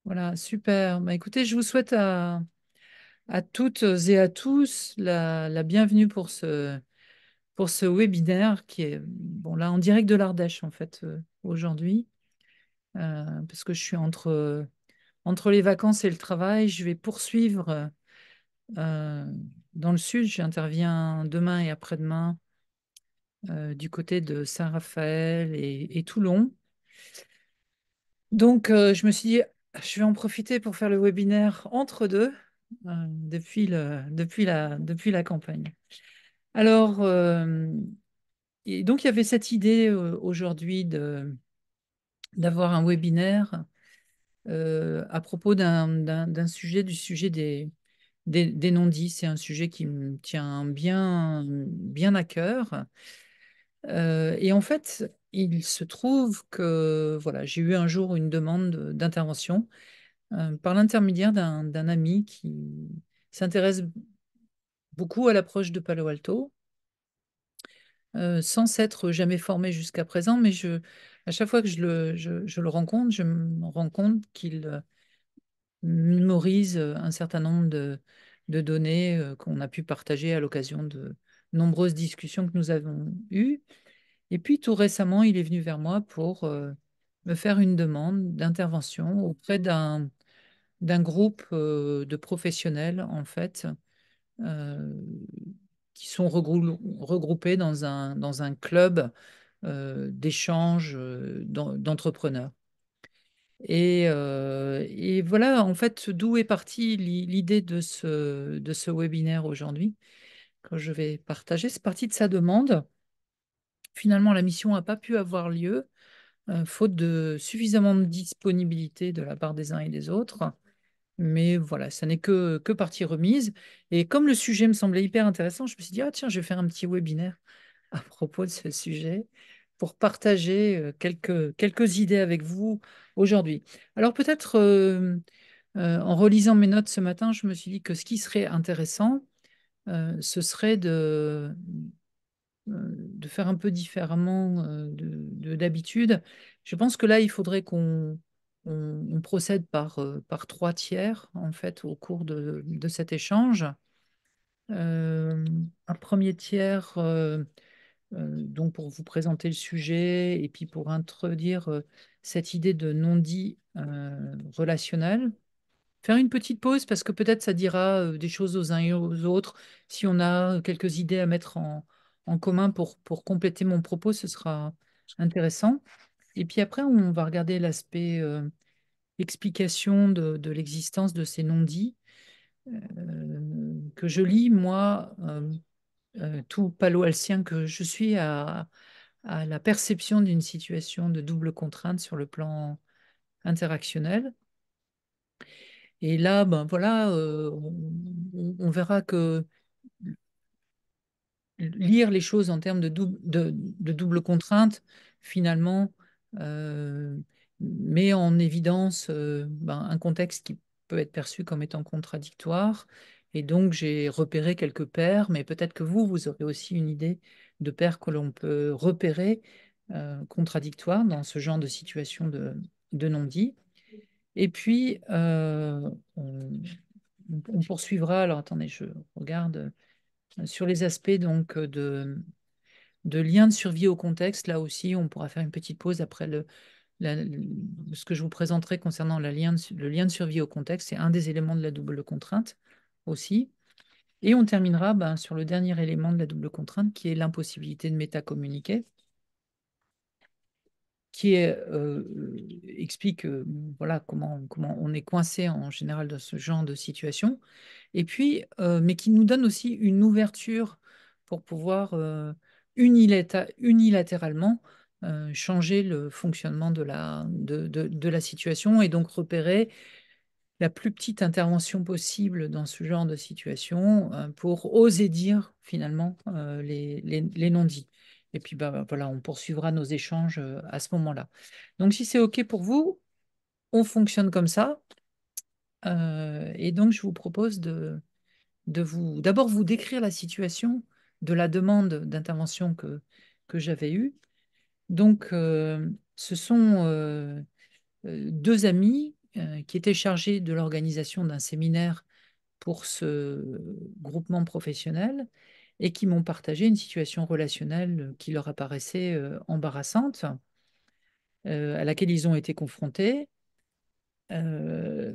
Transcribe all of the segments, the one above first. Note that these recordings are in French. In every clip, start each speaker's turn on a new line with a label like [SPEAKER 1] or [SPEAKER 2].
[SPEAKER 1] Voilà, super. Bah, écoutez, je vous souhaite à toutes et à tous la bienvenue pour ce webinaire qui est, bon, là, en direct de l'Ardèche, en fait, aujourd'hui, parce que je suis entre les vacances et le travail. Je vais poursuivre euh, dans le sud. J'interviens demain et après-demain du côté de Saint-Raphaël et Toulon. Donc, je me suis dit, je vais en profiter pour faire le webinaire entre deux, depuis la campagne. Alors, et donc, il y avait cette idée aujourd'hui d'avoir un webinaire à propos d'un sujet, du sujet des non-dits. C'est un sujet qui me tient bien à cœur. Et en fait, il se trouve que voilà, j'ai eu un jour une demande d'intervention par l'intermédiaire d'un ami qui s'intéresse beaucoup à l'approche de Palo Alto, sans s'être jamais formé jusqu'à présent, mais à chaque fois que je le rencontre, je me rends compte qu'il mémorise un certain nombre de données qu'on a pu partager à l'occasion de nombreuses discussions que nous avons eues. Et puis tout récemment, il est venu vers moi pour me faire une demande d'intervention auprès d'un groupe de professionnels, en fait, euh, qui sont regroupés dans un club d'échange d'entrepreneurs. Et voilà, en fait, d'où est partie l'idée de ce webinaire aujourd'hui, que je vais partager. C'est parti de sa demande. Finalement, la mission n'a pas pu avoir lieu, faute de suffisamment de disponibilité de la part des uns et des autres. Mais voilà, ça n'est que partie remise. Et comme le sujet me semblait hyper intéressant, je me suis dit, ah tiens, je vais faire un petit webinaire à propos de ce sujet pour partager quelques idées avec vous aujourd'hui. Alors peut-être en relisant mes notes ce matin, je me suis dit que ce qui serait intéressant, ce serait de faire un peu différemment d'habitude. Je pense que là, il faudrait on procède par trois tiers, en fait, au cours de cet échange. Euh, un premier tiers, donc pour vous présenter le sujet et puis pour introduire cette idée de non-dit relationnel. Faire une petite pause parce que peut-être ça dira des choses aux uns et aux autres. Si on a quelques idées à mettre en commun pour compléter mon propos, ce sera intéressant. Et puis après, on va regarder l'aspect explication de l'existence de ces non-dits que je lis, moi, tout palo-altien que je suis, à la perception d'une situation de double contrainte sur le plan interactionnel. Et là, ben voilà, on verra que lire les choses en termes de double contrainte, finalement, euh, met en évidence ben, un contexte qui peut être perçu comme étant contradictoire. Et donc, j'ai repéré quelques paires, mais peut-être que vous aurez aussi une idée de paires que l'on peut repérer contradictoires dans ce genre de situation de non-dit. Et puis, on poursuivra. Alors, attendez, je regarde sur les aspects donc de lien de survie au contexte. Là aussi, on pourra faire une petite pause après ce que je vous présenterai concernant le lien de survie au contexte. C'est un des éléments de la double contrainte aussi. Et on terminera ben, sur le dernier élément de la double contrainte qui est l'impossibilité de métacommuniquer, qui explique voilà, comment on est coincé en général dans ce genre de situation. Et puis, mais qui nous donne aussi une ouverture pour pouvoir unilatéralement changer le fonctionnement de la situation et donc repérer la plus petite intervention possible dans ce genre de situation pour oser dire finalement les non-dits. Et puis bah, voilà, on poursuivra nos échanges à ce moment-là. Donc si c'est OK pour vous, on fonctionne comme ça. Et donc je vous propose de vous d'abord vous décrire la situation de la demande d'intervention que j'avais eue. Donc, ce sont deux amis qui étaient chargés de l'organisation d'un séminaire pour ce groupement professionnel et qui m'ont partagé une situation relationnelle qui leur apparaissait embarrassante, à laquelle ils ont été confrontés. Euh,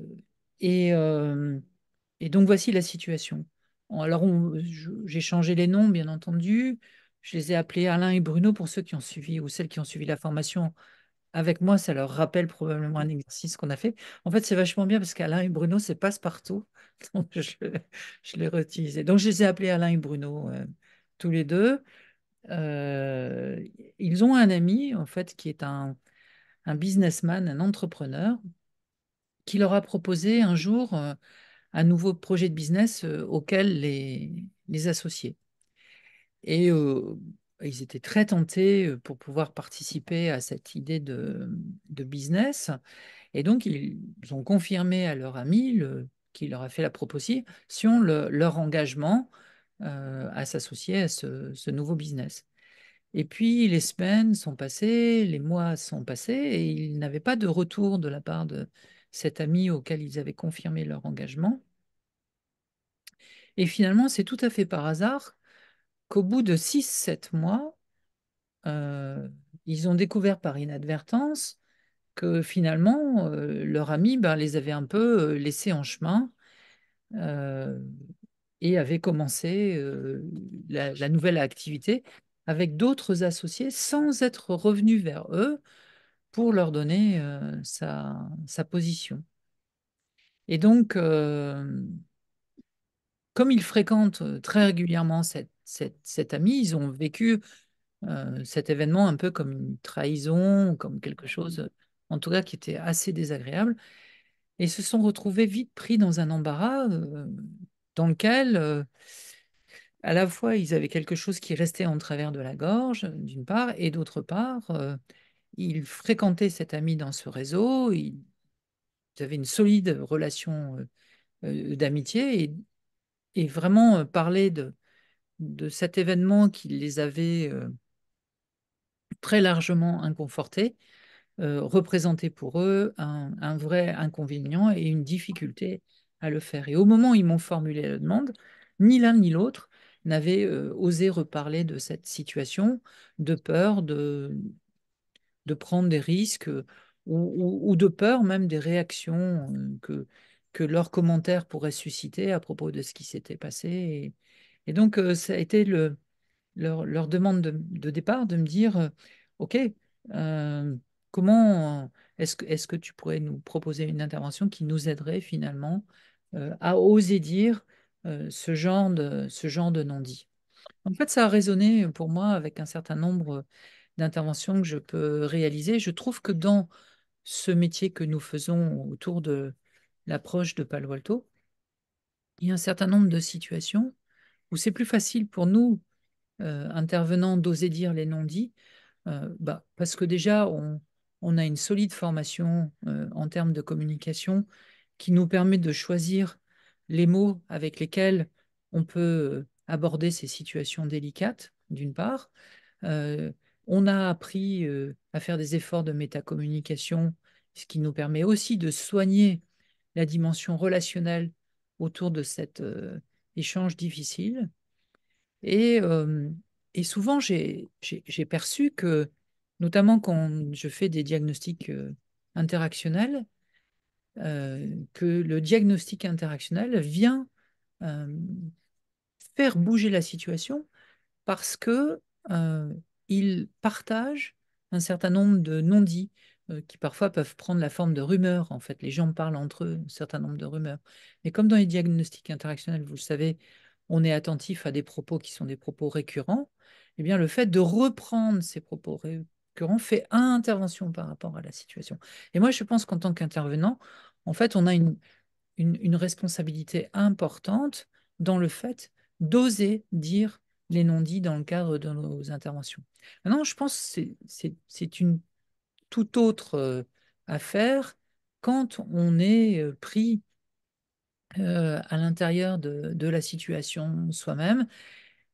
[SPEAKER 1] et, euh, et donc voici la situation. Alors j'ai changé les noms, bien entendu. Je les ai appelés Alain et Bruno pour ceux qui ont suivi ou celles qui ont suivi la formation avec moi. Ça leur rappelle probablement un exercice qu'on a fait. En fait, c'est vachement bien parce qu'Alain et Bruno, c'est passe-partout. Donc je l'ai réutilisé. Donc je les ai appelés Alain et Bruno tous les deux. Euh, Ils ont un ami, en fait, qui est un businessman, un entrepreneur, qui leur a proposé un jour un nouveau projet de business auquel les associer. Et ils étaient très tentés pour pouvoir participer à cette idée de business. Et donc, ils ont confirmé à leur ami qui leur a fait la proposition leur engagement à s'associer à ce nouveau business. Et puis, les semaines sont passées, les mois sont passés, et ils n'avaient pas de retour de la part de cet ami auquel ils avaient confirmé leur engagement. Et finalement, c'est tout à fait par hasard qu'au bout de 6, 7 mois, euh, ils ont découvert par inadvertance que finalement, leur ami ben, les avait un peu laissés en chemin euh, et avait commencé la nouvelle activité avec d'autres associés sans être revenu vers eux pour leur donner sa position. Et donc, comme ils fréquentent très régulièrement cet ami, ils ont vécu cet événement un peu comme une trahison, comme quelque chose, en tout cas, qui était assez désagréable, et se sont retrouvés vite pris dans un embarras dans lequel, à la fois, ils avaient quelque chose qui restait en travers de la gorge, d'une part, et d'autre part, ils fréquentaient cet ami dans ce réseau, ils avaient une solide relation d'amitié, et vraiment parler de cet événement qui les avait très largement inconfortés représentait pour eux un vrai inconvénient et une difficulté à le faire. Et au moment où ils m'ont formulé la demande, ni l'un ni l'autre n'avait osé reparler de cette situation, de peur de prendre des risques ou de peur même des réactions que leurs commentaires pourraient susciter à propos de ce qui s'était passé. Et donc, ça a été leur demande de départ de me dire, OK, euh, comment est-ce que tu pourrais nous proposer une intervention qui nous aiderait finalement à oser dire ce genre de non-dit. En fait, ça a résonné pour moi avec un certain nombre d'interventions que je peux réaliser. Je trouve que dans ce métier que nous faisons autour de l'approche de Palo Alto, il y a un certain nombre de situations où c'est plus facile pour nous, intervenants, d'oser dire les non-dits, parce que déjà, on a une solide formation en termes de communication qui nous permet de choisir les mots avec lesquels on peut aborder ces situations délicates, d'une part. Euh, on a appris à faire des efforts de métacommunication, ce qui nous permet aussi de soigner la dimension relationnelle autour de cet échange difficile. Et, euh, et souvent, j'ai perçu que, notamment quand je fais des diagnostics interactionnels, que le diagnostic interactionnel vient euh, faire bouger la situation parce que il partage un certain nombre de non-dits qui parfois peuvent prendre la forme de rumeurs. En fait, les gens parlent entre eux un certain nombre de rumeurs. Mais comme dans les diagnostics interactionnels, vous le savez, on est attentif à des propos qui sont des propos récurrents. Eh bien, le fait de reprendre ces propos récurrents fait intervention par rapport à la situation. Et moi, je pense qu'en tant qu'intervenant, en fait, on a une responsabilité importante dans le fait d'oser dire les non-dits dans le cadre de nos interventions. Maintenant, je pense que c'est une toute autre affaire quand on est pris à l'intérieur de la situation soi-même.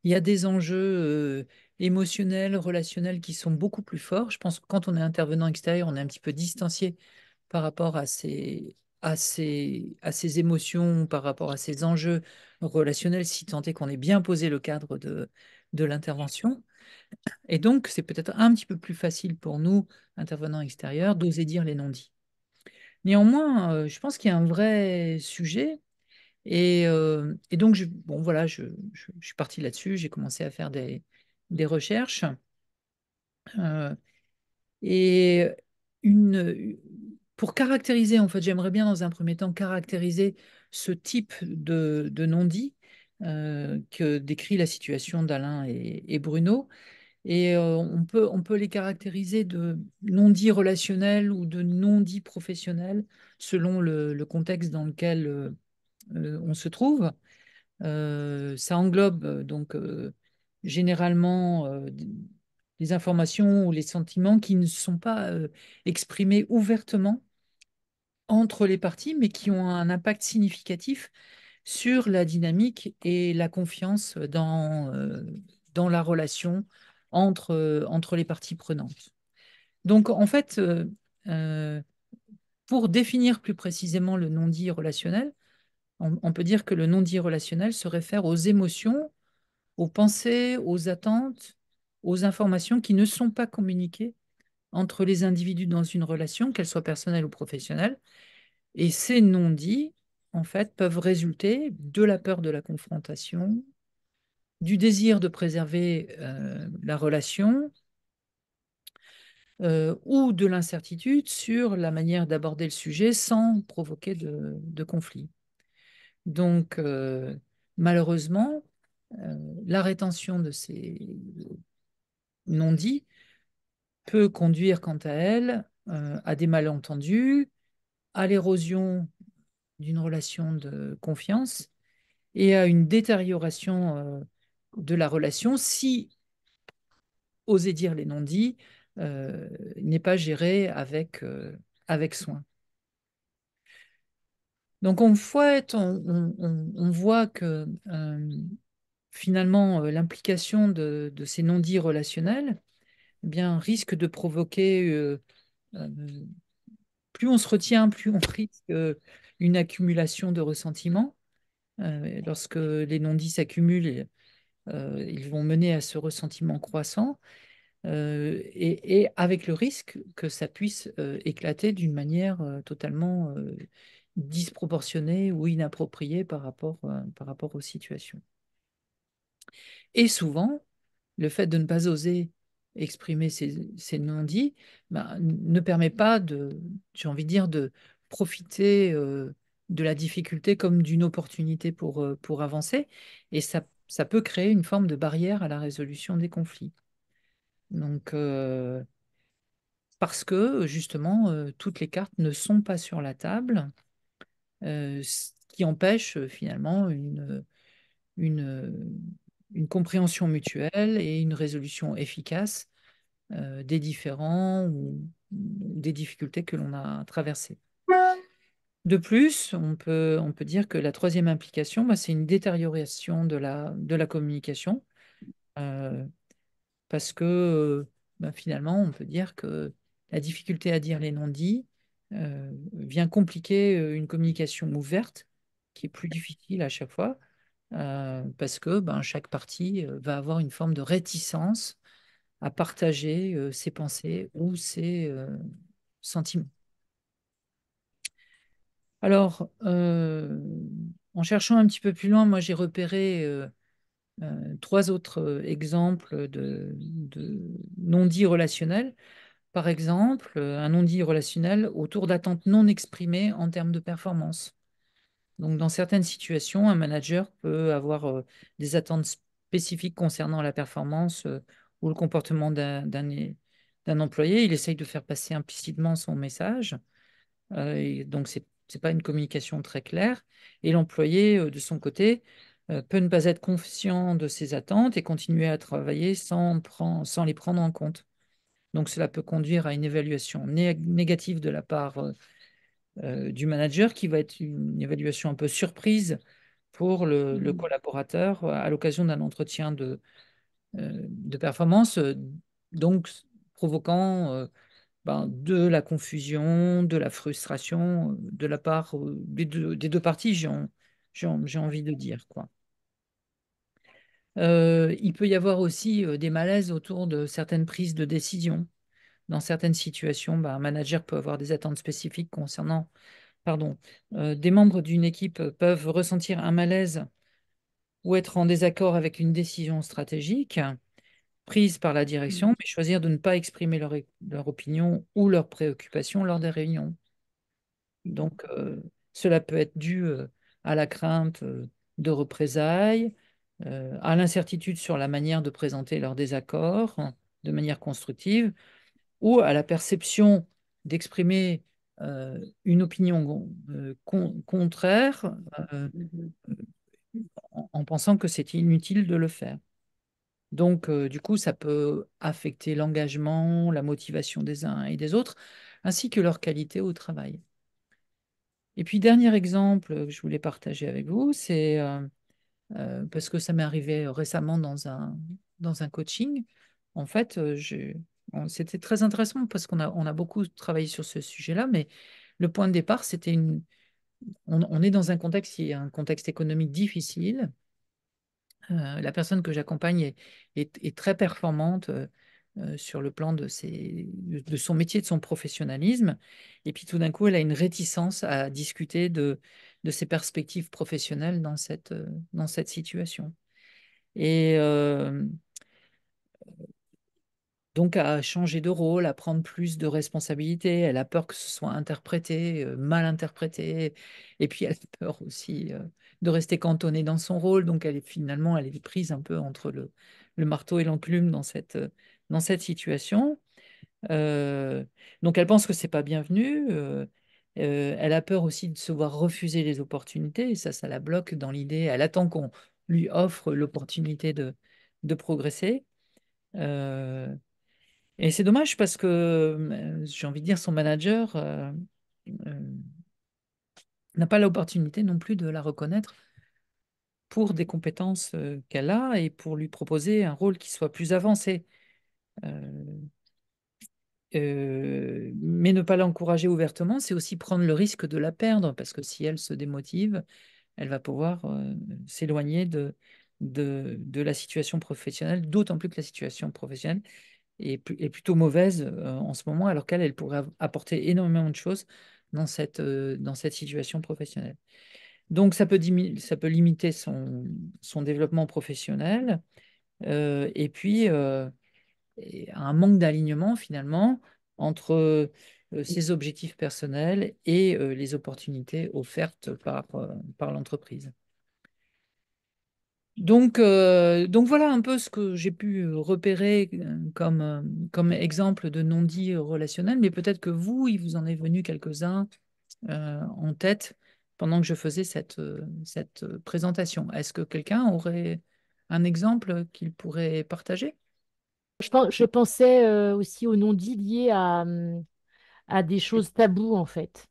[SPEAKER 1] Il y a des enjeux émotionnels, relationnels qui sont beaucoup plus forts. Je pense que quand on est intervenant extérieur, on est un petit peu distancié par rapport à ses émotions, par rapport à ses enjeux relationnels, si tant est qu'on ait bien posé le cadre de l'intervention. Et donc, c'est peut-être un petit peu plus facile pour nous, intervenants extérieurs, d'oser dire les non-dits. Néanmoins, je pense qu'il y a un vrai sujet. Et donc, bon, voilà, je suis partie là-dessus. J'ai commencé à faire des recherches. Euh, et une, pour caractériser, en fait, j'aimerais bien dans un premier temps caractériser ce type de non-dit que décrit la situation d'Alain et Bruno. Et on peut les caractériser de non-dits relationnels ou de non-dits professionnels selon le contexte dans lequel on se trouve. Ça englobe donc généralement des informations ou les sentiments qui ne sont pas exprimés ouvertement entre les parties, mais qui ont un impact significatif sur la dynamique et la confiance dans la relation entre les parties prenantes. Donc, en fait, euh, pour définir plus précisément le non-dit relationnel, on peut dire que le non-dit relationnel se réfère aux émotions, aux pensées, aux attentes, aux informations qui ne sont pas communiquées entre les individus dans une relation, qu'elle soit personnelle ou professionnelle. Et ces non-dits, en fait, peuvent résulter de la peur de la confrontation, du désir de préserver la relation ou de l'incertitude sur la manière d'aborder le sujet sans provoquer de conflit. Donc, malheureusement, la rétention de ces non-dits peut conduire, quant à elle, à des malentendus, à l'érosion d'une relation de confiance et à une détérioration de la relation si oser dire les non-dits n'est pas géré avec soin. Donc, en fait, on voit que finalement, l'implication de ces non-dits relationnels eh bien, risque de provoquer, euh, plus on se retient, plus on risque une accumulation de ressentiments. Lorsque les non-dits s'accumulent, ils vont mener à ce ressentiment croissant et avec le risque que ça puisse éclater d'une manière totalement disproportionnée ou inappropriée par rapport aux situations. Et souvent, le fait de ne pas oser exprimer ces non-dits ben, ne permet pas j'ai envie de dire, de profiter de la difficulté comme d'une opportunité pour avancer. Et ça peut créer une forme de barrière à la résolution des conflits. Donc, parce que justement, toutes les cartes ne sont pas sur la table, ce qui empêche finalement une, une compréhension mutuelle et une résolution efficace des différends ou des difficultés que l'on a traversées. De plus, on peut dire que la troisième implication, bah, c'est une détérioration de la communication, euh, parce que bah, finalement, on peut dire que la difficulté à dire les non-dits vient compliquer une communication ouverte, qui est plus difficile à chaque fois, parce que ben, chaque partie va avoir une forme de réticence à partager ses pensées ou ses sentiments. Alors, en cherchant un petit peu plus loin, moi j'ai repéré trois autres exemples de non-dits relationnels. Par exemple, un non-dit relationnel autour d'attentes non exprimées en termes de performance. Donc, dans certaines situations, un manager peut avoir des attentes spécifiques concernant la performance ou le comportement d'un employé. Il essaye de faire passer implicitement son message. Et donc, c'est pas une communication très claire. Et l'employé, de son côté, peut ne pas être conscient de ses attentes et continuer à travailler sans les prendre en compte. Donc, cela peut conduire à une évaluation négative de la part du manager qui va être une évaluation un peu surprise pour le collaborateur à l'occasion d'un entretien de performance, donc provoquant de la confusion, de la frustration de la part des deux parties, j'ai envie de dire, quoi. Il peut y avoir aussi des malaises autour de certaines prises de décision. Dans certaines situations, un manager peut avoir des attentes spécifiques concernant, pardon, des membres d'une équipe peuvent ressentir un malaise ou être en désaccord avec une décision stratégique prise par la direction,
[SPEAKER 2] Mm.
[SPEAKER 1] mais choisir de ne pas exprimer leur opinion ou leurs préoccupations lors des réunions. Donc, cela peut être dû à la crainte de représailles, à l'incertitude sur la manière de présenter leur désaccord de manière constructive, ou à la perception d'exprimer une opinion contraire
[SPEAKER 2] Mhm.
[SPEAKER 1] en pensant que c'est inutile de le faire. Donc, du coup, ça peut affecter l'engagement, la motivation des uns et des autres, ainsi que leur qualité au travail. Et puis, dernier exemple que je voulais partager avec vous, c'est parce que ça m'est arrivé récemment dans un coaching. En fait, c'était très intéressant parce on a beaucoup travaillé sur ce sujet-là, mais le point de départ, on est dans un contexte qui est un contexte économique difficile. La personne que j'accompagne est très performante sur le plan de son métier, de son professionnalisme. Et puis tout d'un coup, elle a une réticence à discuter de ses perspectives professionnelles dans cette situation. Et donc à changer de rôle, à prendre plus de responsabilités. Elle a peur que ce soit interprété, mal interprété. Et puis elle a peur aussi de rester cantonnée dans son rôle. Donc finalement, elle est prise un peu entre le marteau et l'enclume dans cette situation. Euh, donc elle pense que c'est pas bienvenu. Elle a peur aussi de se voir refuser les opportunités. Et ça la bloque dans l'idée. Elle attend qu'on lui offre l'opportunité de progresser. Euh, et c'est dommage parce que j'ai envie de dire son manager euh, n'a pas l'opportunité non plus de la reconnaître pour des compétences qu'elle a et pour lui proposer un rôle qui soit plus avancé. Euh, mais ne pas l'encourager ouvertement, c'est aussi prendre le risque de la perdre parce que si elle se démotive, elle va pouvoir s'éloigner de la situation professionnelle, d'autant plus que la situation professionnelle est plutôt mauvaise en ce moment, alors qu'elle pourrait apporter énormément de choses dans cette situation professionnelle. Donc, ça peut limiter son développement professionnel et puis et un manque d'alignement finalement entre ses objectifs personnels et les opportunités offertes par l'entreprise. Donc voilà un peu ce que j'ai pu repérer comme exemple de non-dit relationnel, mais peut-être que vous, il vous en est venu quelques-uns en tête pendant que je faisais cette présentation. Est-ce que quelqu'un aurait un exemple qu'il pourrait partager?
[SPEAKER 2] Je pensais aussi aux non-dits liés à des choses taboues, en fait.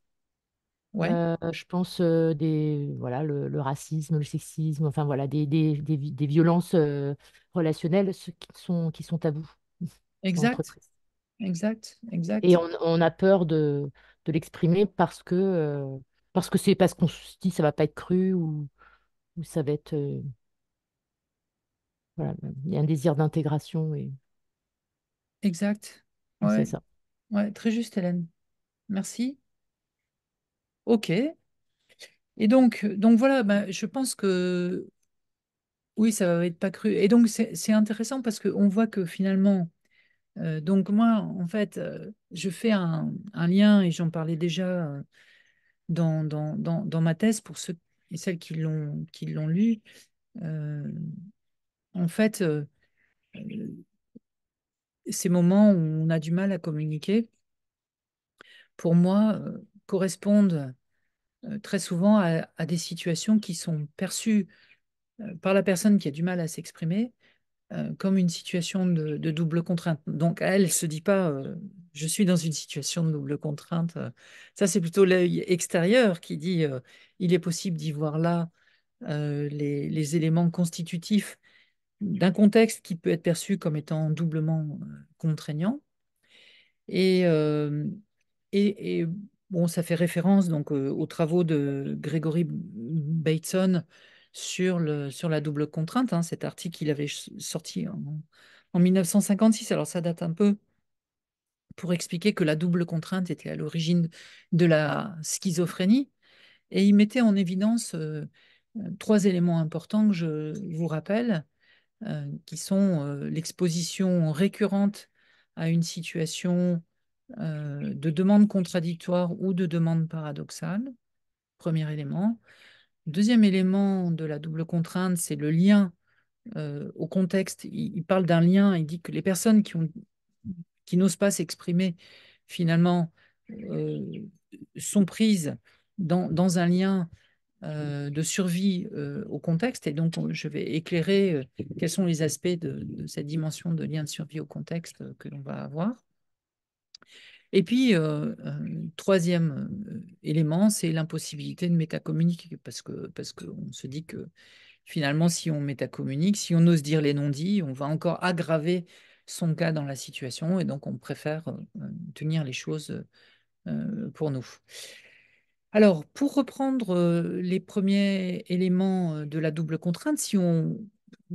[SPEAKER 1] Ouais,
[SPEAKER 2] Je pense voilà, le racisme, le sexisme, enfin voilà, des violences relationnelles qui sont tabous dans
[SPEAKER 1] exact,
[SPEAKER 2] l'entreprise.
[SPEAKER 1] exact,
[SPEAKER 2] Et
[SPEAKER 1] exact,
[SPEAKER 2] on a peur de l'exprimer parce qu'on se dit ça va pas être cru ou ça va être voilà, il y a un désir d'intégration
[SPEAKER 1] exact.
[SPEAKER 2] et c'est
[SPEAKER 1] Ouais,
[SPEAKER 2] ça.
[SPEAKER 1] ouais, très juste, Hélène. Merci. Ok. Et donc voilà, je pense que oui, ça va être pas cru. Et donc c'est intéressant parce qu'on voit que finalement, donc moi, en fait, je fais un lien et j'en parlais déjà dans ma thèse pour ceux et celles qui l'ont lu. Euh, en fait, ces moments où on a du mal à communiquer, pour moi, correspondent très souvent à des situations qui sont perçues par la personne qui a du mal à s'exprimer comme une situation de double contrainte. Donc, elle ne se dit pas, je suis dans une situation de double contrainte. Ça, c'est plutôt l'œil extérieur qui dit, il est possible d'y voir là les éléments constitutifs d'un contexte qui peut être perçu comme étant doublement contraignant. Et, euh, et bon, ça fait référence donc aux travaux de Gregory Bateson sur la double contrainte, hein, cet article qu'il avait sorti en 1956. Alors ça date un peu pour expliquer que la double contrainte était à l'origine de la schizophrénie. Et il mettait en évidence trois éléments importants que je vous rappelle, qui sont l'exposition récurrente à une situation de demande contradictoire ou de demande paradoxale, premier élément. Deuxième élément de la double contrainte, c'est le lien au contexte. Il parle d'un lien, il dit que les personnes qui n'osent pas s'exprimer, finalement, euh, sont prises dans un lien de survie au contexte. Et donc, je vais éclairer quels sont les aspects de cette dimension de lien de survie au contexte que l'on va avoir. Et puis, troisième élément, c'est l'impossibilité de métacommuniquer, parce qu'on se dit que finalement, si on métacommunique, si on ose dire les non-dits, on va encore aggraver son cas dans la situation, et donc on préfère tenir les choses pour nous. Alors, pour reprendre les premiers éléments de la double contrainte, si on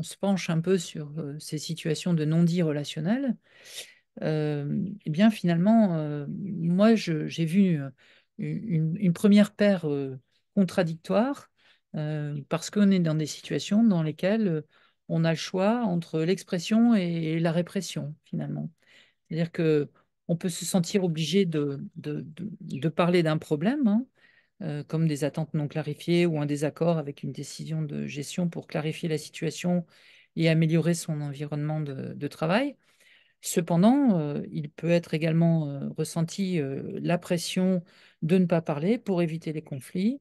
[SPEAKER 1] se penche un peu sur ces situations de non-dit relationnels, eh bien finalement, moi, j'ai vu une première paire contradictoire parce qu'on est dans des situations dans lesquelles on a le choix entre l'expression et la répression, finalement. C'est-à-dire que on peut se sentir obligé de parler d'un problème, hein, comme des attentes non clarifiées ou un désaccord avec une décision de gestion pour clarifier la situation et améliorer son environnement de travail. Cependant, il peut être également ressenti la pression de ne pas parler pour éviter les conflits,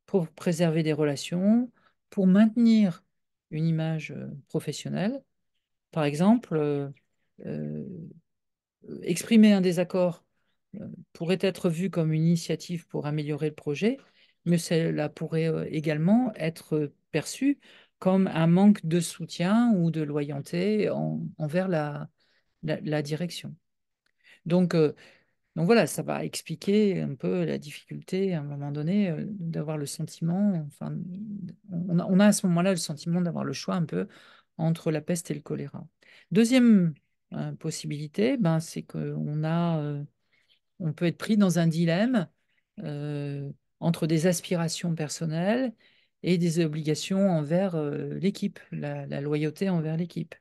[SPEAKER 1] pour préserver des relations, pour maintenir une image professionnelle. Par exemple, euh, exprimer un désaccord pourrait être vu comme une initiative pour améliorer le projet, mais cela pourrait également être perçu comme un manque de soutien ou de loyauté envers la direction. Donc, donc voilà, ça va expliquer un peu la difficulté à un moment donné d'avoir le sentiment, enfin, on a à ce moment-là le sentiment d'avoir le choix un peu entre la peste et le choléra. Deuxième possibilité, ben, c'est on peut être pris dans un dilemme euh, entre des aspirations personnelles et des obligations envers l'équipe, la loyauté envers l'équipe.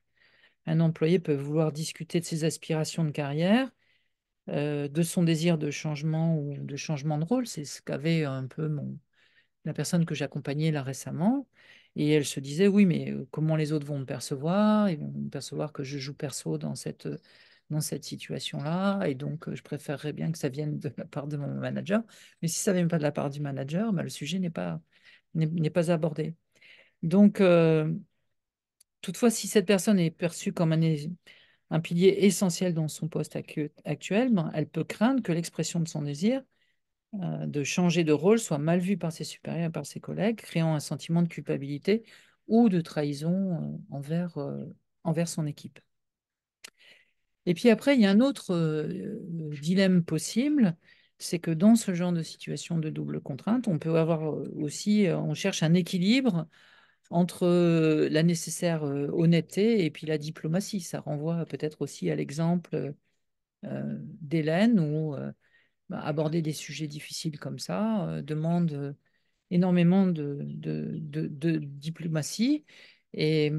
[SPEAKER 1] Un employé peut vouloir discuter de ses aspirations de carrière, de son désir de changement ou de changement de rôle. C'est ce qu'avait un peu la personne que j'accompagnais là récemment. Et elle se disait, oui, mais comment les autres vont me percevoir? Ils vont me percevoir que je joue perso dans cette situation-là. Et donc, je préférerais bien que ça vienne de la part de mon manager. Mais si ça ne vient pas de la part du manager, bah, le sujet n'est pas abordé. Donc, toutefois, si cette personne est perçue comme un pilier essentiel dans son poste actuel, ben, elle peut craindre que l'expression de son désir de changer de rôle soit mal vue par ses supérieurs et par ses collègues, créant un sentiment de culpabilité ou de trahison envers son équipe. Et puis après, il y a un autre dilemme possible, c'est que dans ce genre de situation de double contrainte, on peut avoir aussi, on cherche un équilibre entre la nécessaire honnêteté et puis la diplomatie. Ça renvoie peut-être aussi à l'exemple d'Hélène où bah, aborder des sujets difficiles comme ça demande énormément de diplomatie et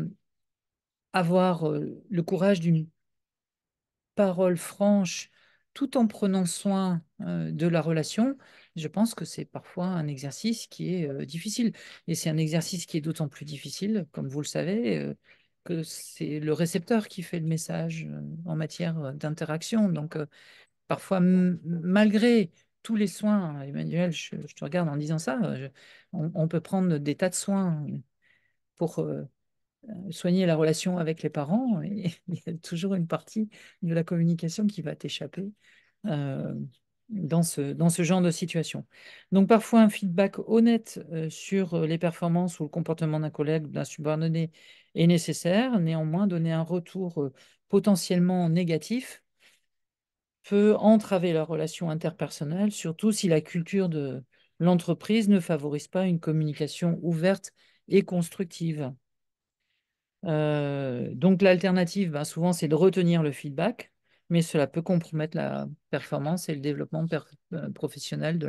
[SPEAKER 1] avoir le courage d'une parole franche tout en prenant soin de la relation, je pense que c'est parfois un exercice qui est difficile. Et c'est un exercice qui est d'autant plus difficile, comme vous le savez, que c'est le récepteur qui fait le message en matière d'interaction. Donc, parfois, malgré tous les soins, Emmanuel, je te regarde en disant ça, on peut prendre des tas de soins pour soigner la relation avec les parents, et il y a toujours une partie de la communication qui va t'échapper euh, dans ce genre de situation. Donc parfois, un feedback honnête sur les performances ou le comportement d'un collègue, d'un subordonné est nécessaire. Néanmoins, donner un retour potentiellement négatif peut entraver la relation interpersonnelle, surtout si la culture de l'entreprise ne favorise pas une communication ouverte et constructive. Donc l'alternative, ben, souvent, c'est de retenir le feedback, mais cela peut compromettre la performance et le développement professionnel de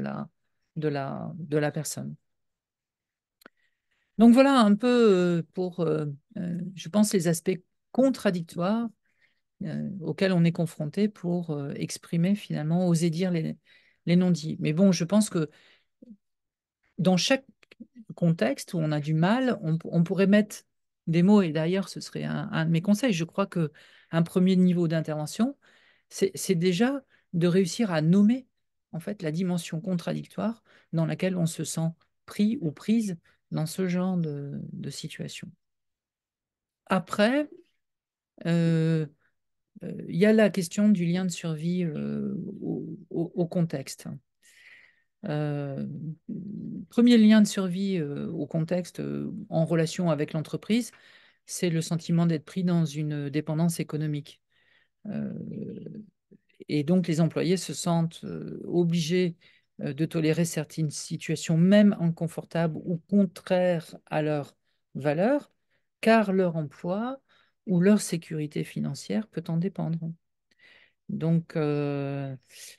[SPEAKER 1] la personne. Donc voilà un peu pour, je pense, les aspects contradictoires auxquels on est confronté pour exprimer finalement, oser dire les non-dits. Mais bon, je pense que dans chaque contexte où on a du mal, on pourrait mettre des mots, et d'ailleurs, ce serait un de mes conseils. Je crois que un premier niveau d'intervention, c'est déjà de réussir à nommer en fait la dimension contradictoire dans laquelle on se sent pris ou prise dans ce genre de situation. Après, euh, il y a la question du lien de survie au contexte. Euh, Premier lien de survie au contexte en relation avec l'entreprise, c'est le sentiment d'être pris dans une dépendance économique. Euh, et donc les employés se sentent obligés de tolérer certaines situations, même inconfortables ou contraires à leurs valeurs, car leur emploi ou leur sécurité financière peut en dépendre. Donc,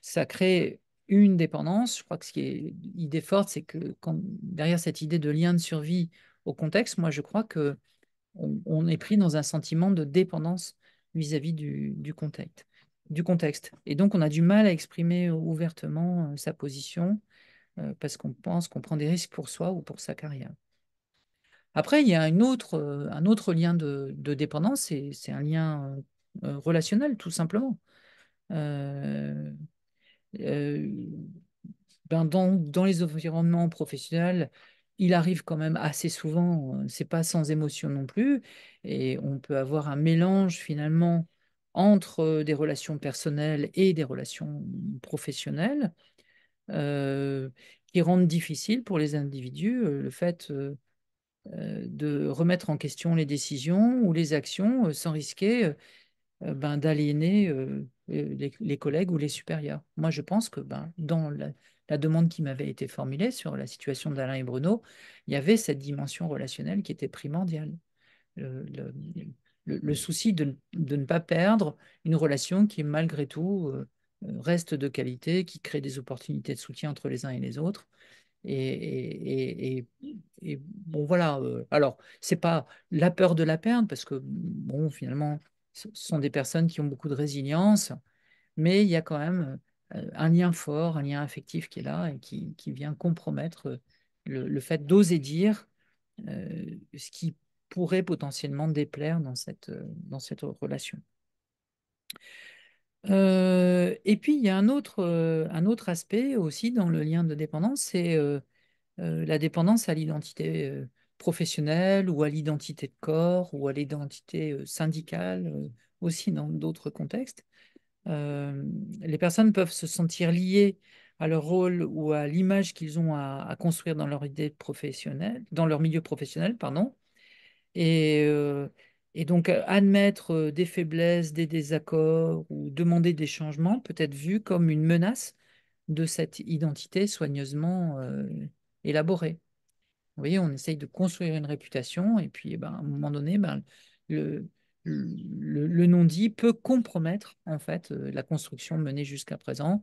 [SPEAKER 1] ça crée une dépendance. Je crois que ce qui est idée forte, c'est que derrière cette idée de lien de survie au contexte, moi, je crois que on est pris dans un sentiment de dépendance vis-à-vis du contexte, du contexte. Et donc, on a du mal à exprimer ouvertement sa position parce qu'on pense qu'on prend des risques pour soi ou pour sa carrière. Après, il y a un autre lien de dépendance, c'est un lien relationnel, tout simplement. Euh, euh, dans les environnements professionnels, il arrive quand même assez souvent, c'est pas sans émotion non plus, et on peut avoir un mélange finalement entre des relations personnelles et des relations professionnelles euh, qui rendent difficile pour les individus le fait de remettre en question les décisions ou les actions sans risquer ben, d'aliéner les collègues ou les supérieurs. Moi, je pense que ben, dans la demande qui m'avait été formulée sur la situation d'Alain et Bruno, il y avait cette dimension relationnelle qui était primordiale. Le, le- le souci de ne pas perdre une relation qui, malgré tout, reste de qualité, qui crée des opportunités de soutien entre les uns et les autres. Et bon, voilà. Alors, c'est pas la peur de la perdre, parce que, bon, finalement, ce sont des personnes qui ont beaucoup de résilience, mais il y a quand même un lien fort, un lien affectif qui est là et qui vient compromettre le fait d'oser dire ce qui pourrait potentiellement déplaire dans cette relation. Et puis, il y a un autre aspect aussi dans le lien de dépendance, c'est la dépendance à l'identité professionnelle ou à l'identité de corps ou à l'identité syndicale aussi dans d'autres contextes. Euh, les personnes peuvent se sentir liées à leur rôle ou à l'image qu'ils ont à construire dans leur idée professionnelle, dans leur milieu professionnel, pardon. Et, euh, et donc admettre des faiblesses, des désaccords ou demander des changements peut être vu comme une menace de cette identité soigneusement élaborée. Vous voyez, on essaye de construire une réputation et puis eh ben, à un moment donné, ben, le, le non-dit peut compromettre en fait la construction menée jusqu'à présent.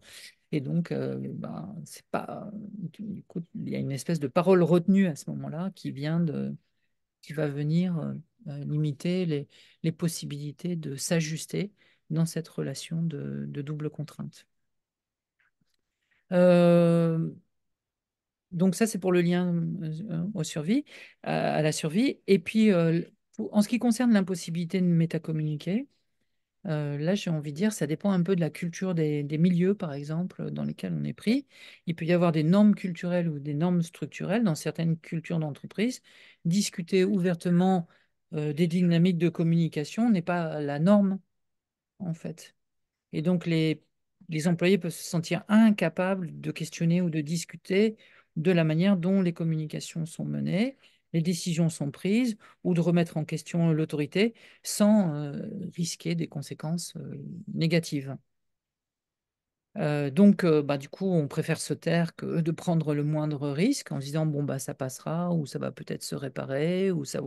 [SPEAKER 1] Et donc, ben, c'est pas, du coup, il y a une espèce de parole retenue à ce moment-là qui va venir limiter les possibilités de s'ajuster dans cette relation de double contrainte. Euh, Donc ça, c'est pour le lien aux survies, à la survie. Et puis, en ce qui concerne l'impossibilité de métacommuniquer, là, j'ai envie de dire, ça dépend un peu de la culture des milieux, par exemple, dans lesquels on est pris. Il peut y avoir des normes culturelles ou des normes structurelles dans certaines cultures d'entreprise. Discuter ouvertement des dynamiques de communication n'est pas la norme, en fait. Et donc, les employés peuvent se sentir incapables de questionner ou de discuter de la manière dont les communications sont menées, les décisions sont prises, ou de remettre en question l'autorité sans risquer des conséquences négatives. Du coup, on préfère se taire que de prendre le moindre risque en se disant, bon, bah, ça passera, ou ça va peut-être se réparer, ou ça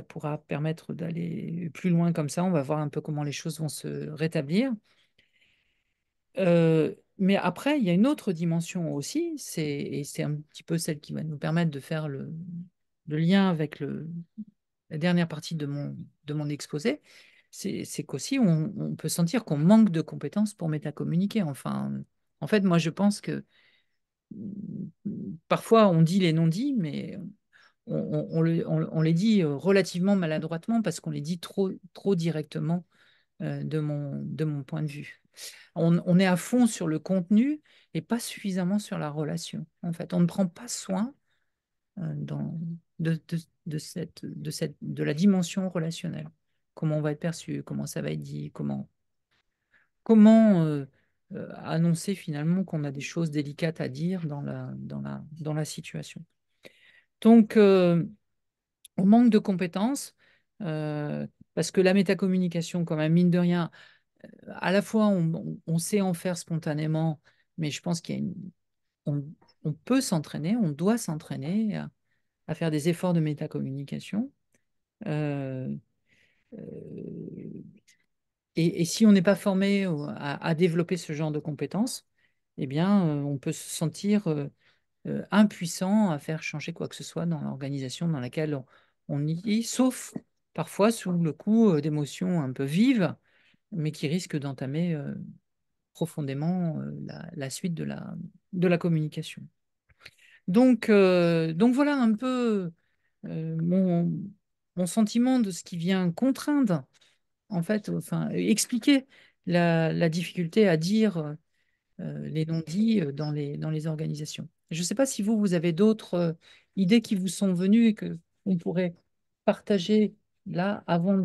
[SPEAKER 1] pourra permettre d'aller plus loin comme ça. On va voir un peu comment les choses vont se rétablir. Mais après, il y a une autre dimension aussi, et c'est un petit peu celle qui va nous permettre de faire le lien avec la dernière partie de mon exposé, c'est qu'aussi on peut sentir qu'on manque de compétences pour métacommuniquer. Enfin, en fait, moi je pense que parfois on dit les non-dits, mais on les dit relativement maladroitement parce qu'on les dit trop directement de mon point de vue. On est à fond sur le contenu et pas suffisamment sur la relation. En fait, on ne prend pas soin dans, de la dimension relationnelle. Comment on va être perçu, comment ça va être dit, comment annoncer finalement qu'on a des choses délicates à dire dans la situation. Donc, on manque de compétences parce que la métacommunication, quand même, mine de rien, à la fois on sait en faire spontanément, mais je pense on, on peut s'entraîner, on doit s'entraîner à faire des efforts de métacommunication. Euh, euh, et si on n'est pas formé à développer ce genre de compétences, eh bien, on peut se sentir impuissant à faire changer quoi que ce soit dans l'organisation dans laquelle on y est, sauf parfois sous le coup d'émotions un peu vives, mais qui risquent d'entamer profondément la suite de la communication. Donc voilà un peu mon sentiment de ce qui vient contraindre, en fait, enfin, expliquer la difficulté à dire les non-dits dans les organisations. Je ne sais pas si vous avez d'autres idées qui vous sont venues et que on pourrait partager là avant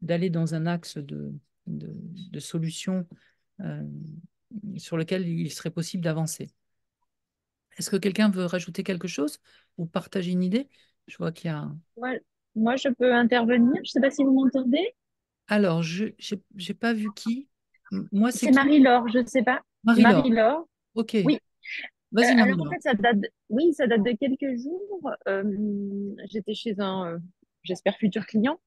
[SPEAKER 1] d'aller dans un axe de solution euh, sur lequel il serait possible d'avancer. Est-ce que quelqu'un veut rajouter quelque chose ou partager une idée? Je vois qu'il y a.
[SPEAKER 3] Moi, moi, je peux intervenir. Je ne sais pas si vous m'entendez.
[SPEAKER 1] Alors, j'ai pas vu qui. Moi, c'est
[SPEAKER 3] C'est
[SPEAKER 1] qui?
[SPEAKER 3] Marie-Laure, je ne sais pas.
[SPEAKER 1] Marie-Laure.
[SPEAKER 3] Marie-Laure.
[SPEAKER 1] Ok.
[SPEAKER 3] Oui.
[SPEAKER 1] Vas-y,
[SPEAKER 3] Alors en
[SPEAKER 1] Marie-Laure.
[SPEAKER 3] fait, oui, ça date de quelques jours. J'étais chez j'espère, futur client,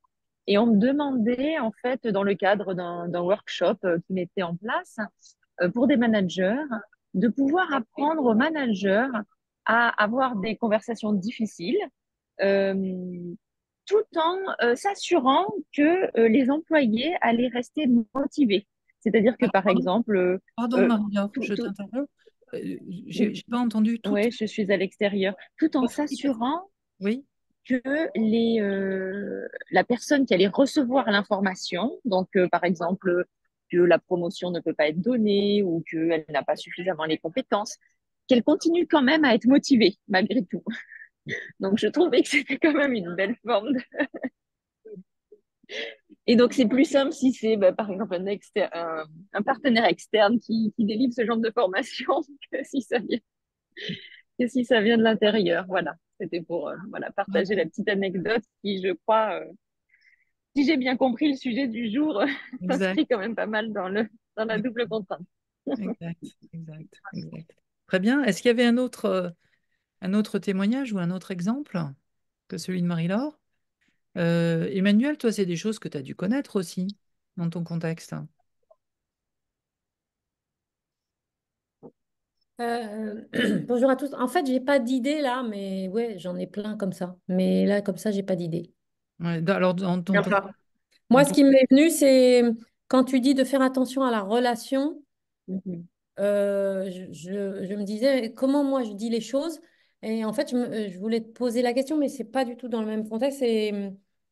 [SPEAKER 3] et on me demandait, en fait, dans le cadre d'un workshop qui mettait en place pour des managers, de pouvoir apprendre aux managers à avoir des conversations difficiles, euh, tout en s'assurant que les employés allaient rester motivés. C'est-à-dire que,
[SPEAKER 1] Alors,
[SPEAKER 3] par exemple,
[SPEAKER 1] pardon,
[SPEAKER 3] euh,
[SPEAKER 1] Marie-Laure,
[SPEAKER 3] tout,
[SPEAKER 1] je
[SPEAKER 3] tout,
[SPEAKER 1] t'interromps. J'ai pas entendu tout.
[SPEAKER 3] ouais, je suis à l'extérieur, tout en s'assurant
[SPEAKER 1] Oui,
[SPEAKER 3] que la personne qui allait recevoir l'information, donc par exemple que la promotion ne peut pas être donnée ou qu'elle n'a pas suffisamment les compétences, qu'elle continue quand même à être motivée malgré tout. Donc je trouvais que c'était quand même une belle forme. Et donc c'est plus simple si c'est par exemple un partenaire externe qui délivre ce genre de formation que si ça vient de l'intérieur. Voilà, c'était pour voilà, partager la
[SPEAKER 1] d'accord.
[SPEAKER 3] petite anecdote qui, je crois, si j'ai bien compris, le sujet du jour
[SPEAKER 1] Exact,
[SPEAKER 3] s'inscrit quand même pas mal dans la double contrainte.
[SPEAKER 1] exact. Très bien. Est-ce qu'il y avait un autre témoignage ou un autre exemple que celui de Marie-Laure? Emmanuel, toi, c'est des choses que tu as dû connaître aussi dans ton contexte.
[SPEAKER 4] Bonjour à tous. En fait, j'ai pas d'idée là, mais ouais, j'en ai plein comme ça. Mais là, comme ça, j'ai pas d'idée.
[SPEAKER 1] Ouais, alors,
[SPEAKER 4] D'accord. Moi,
[SPEAKER 1] dans
[SPEAKER 4] ce
[SPEAKER 1] ton-
[SPEAKER 4] qui m'est venu, c'est quand tu dis de faire attention à la relation,
[SPEAKER 3] Mhm.
[SPEAKER 4] je me disais comment moi je dis les choses. Et en fait, je voulais te poser la question, mais c'est pas du tout dans le même contexte. Et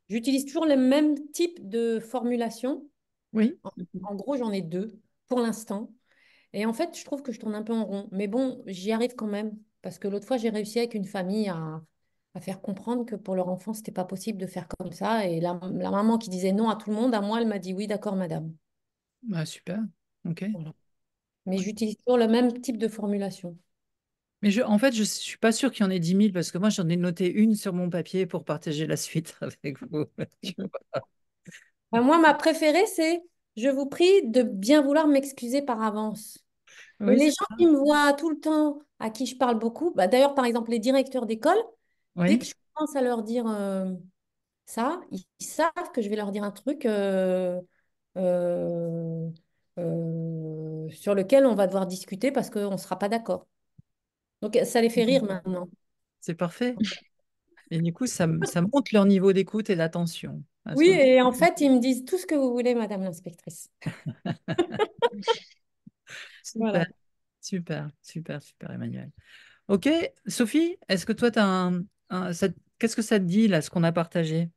[SPEAKER 4] j'utilise toujours le même type de formulation.
[SPEAKER 1] Oui,
[SPEAKER 4] En,
[SPEAKER 3] Mhm.
[SPEAKER 4] en gros, j'en ai deux pour l'instant. Et en fait, je trouve que je tourne un peu en rond. Mais bon, j'y arrive quand même. Parce que l'autre fois, j'ai réussi avec une famille à faire comprendre que pour leur enfant, c'était pas possible de faire comme ça. Et la maman qui disait non à tout le monde, à moi, elle m'a dit oui, d'accord, madame.
[SPEAKER 1] bah, super. Ok.
[SPEAKER 4] Voilà. Mais j'utilise toujours le même type de formulation.
[SPEAKER 1] Mais en fait, je ne suis pas sûre qu'il y en ait 10 000 parce que moi, j'en ai noté une sur mon papier pour partager la suite avec vous. Tu vois.
[SPEAKER 4] Moi, ma préférée, c'est je vous prie de bien vouloir m'excuser par avance. Et
[SPEAKER 1] Oui,
[SPEAKER 4] les
[SPEAKER 1] c'est
[SPEAKER 4] gens
[SPEAKER 1] ça.
[SPEAKER 4] qui me voient tout le temps, à qui je parle beaucoup, bah, d'ailleurs, par exemple, les directeurs d'école, dès que
[SPEAKER 1] Oui,
[SPEAKER 4] je commence à leur dire ça, ils savent que je vais leur dire un truc euh, sur lequel on va devoir discuter parce qu'on ne sera pas d'accord. Donc, ça les fait rire maintenant.
[SPEAKER 1] c'est parfait. Et du coup, ça monte leur niveau d'écoute et d'attention à ce
[SPEAKER 4] Oui,
[SPEAKER 1] moment.
[SPEAKER 4] et en fait, ils me disent tout ce que vous voulez, Madame l'inspectrice.
[SPEAKER 1] Super,
[SPEAKER 4] Voilà.
[SPEAKER 1] super, super, super, Emmanuel. Ok, Sophie, est-ce que toi, tu as qu'est-ce que ça te dit, là, ce qu'on a partagé?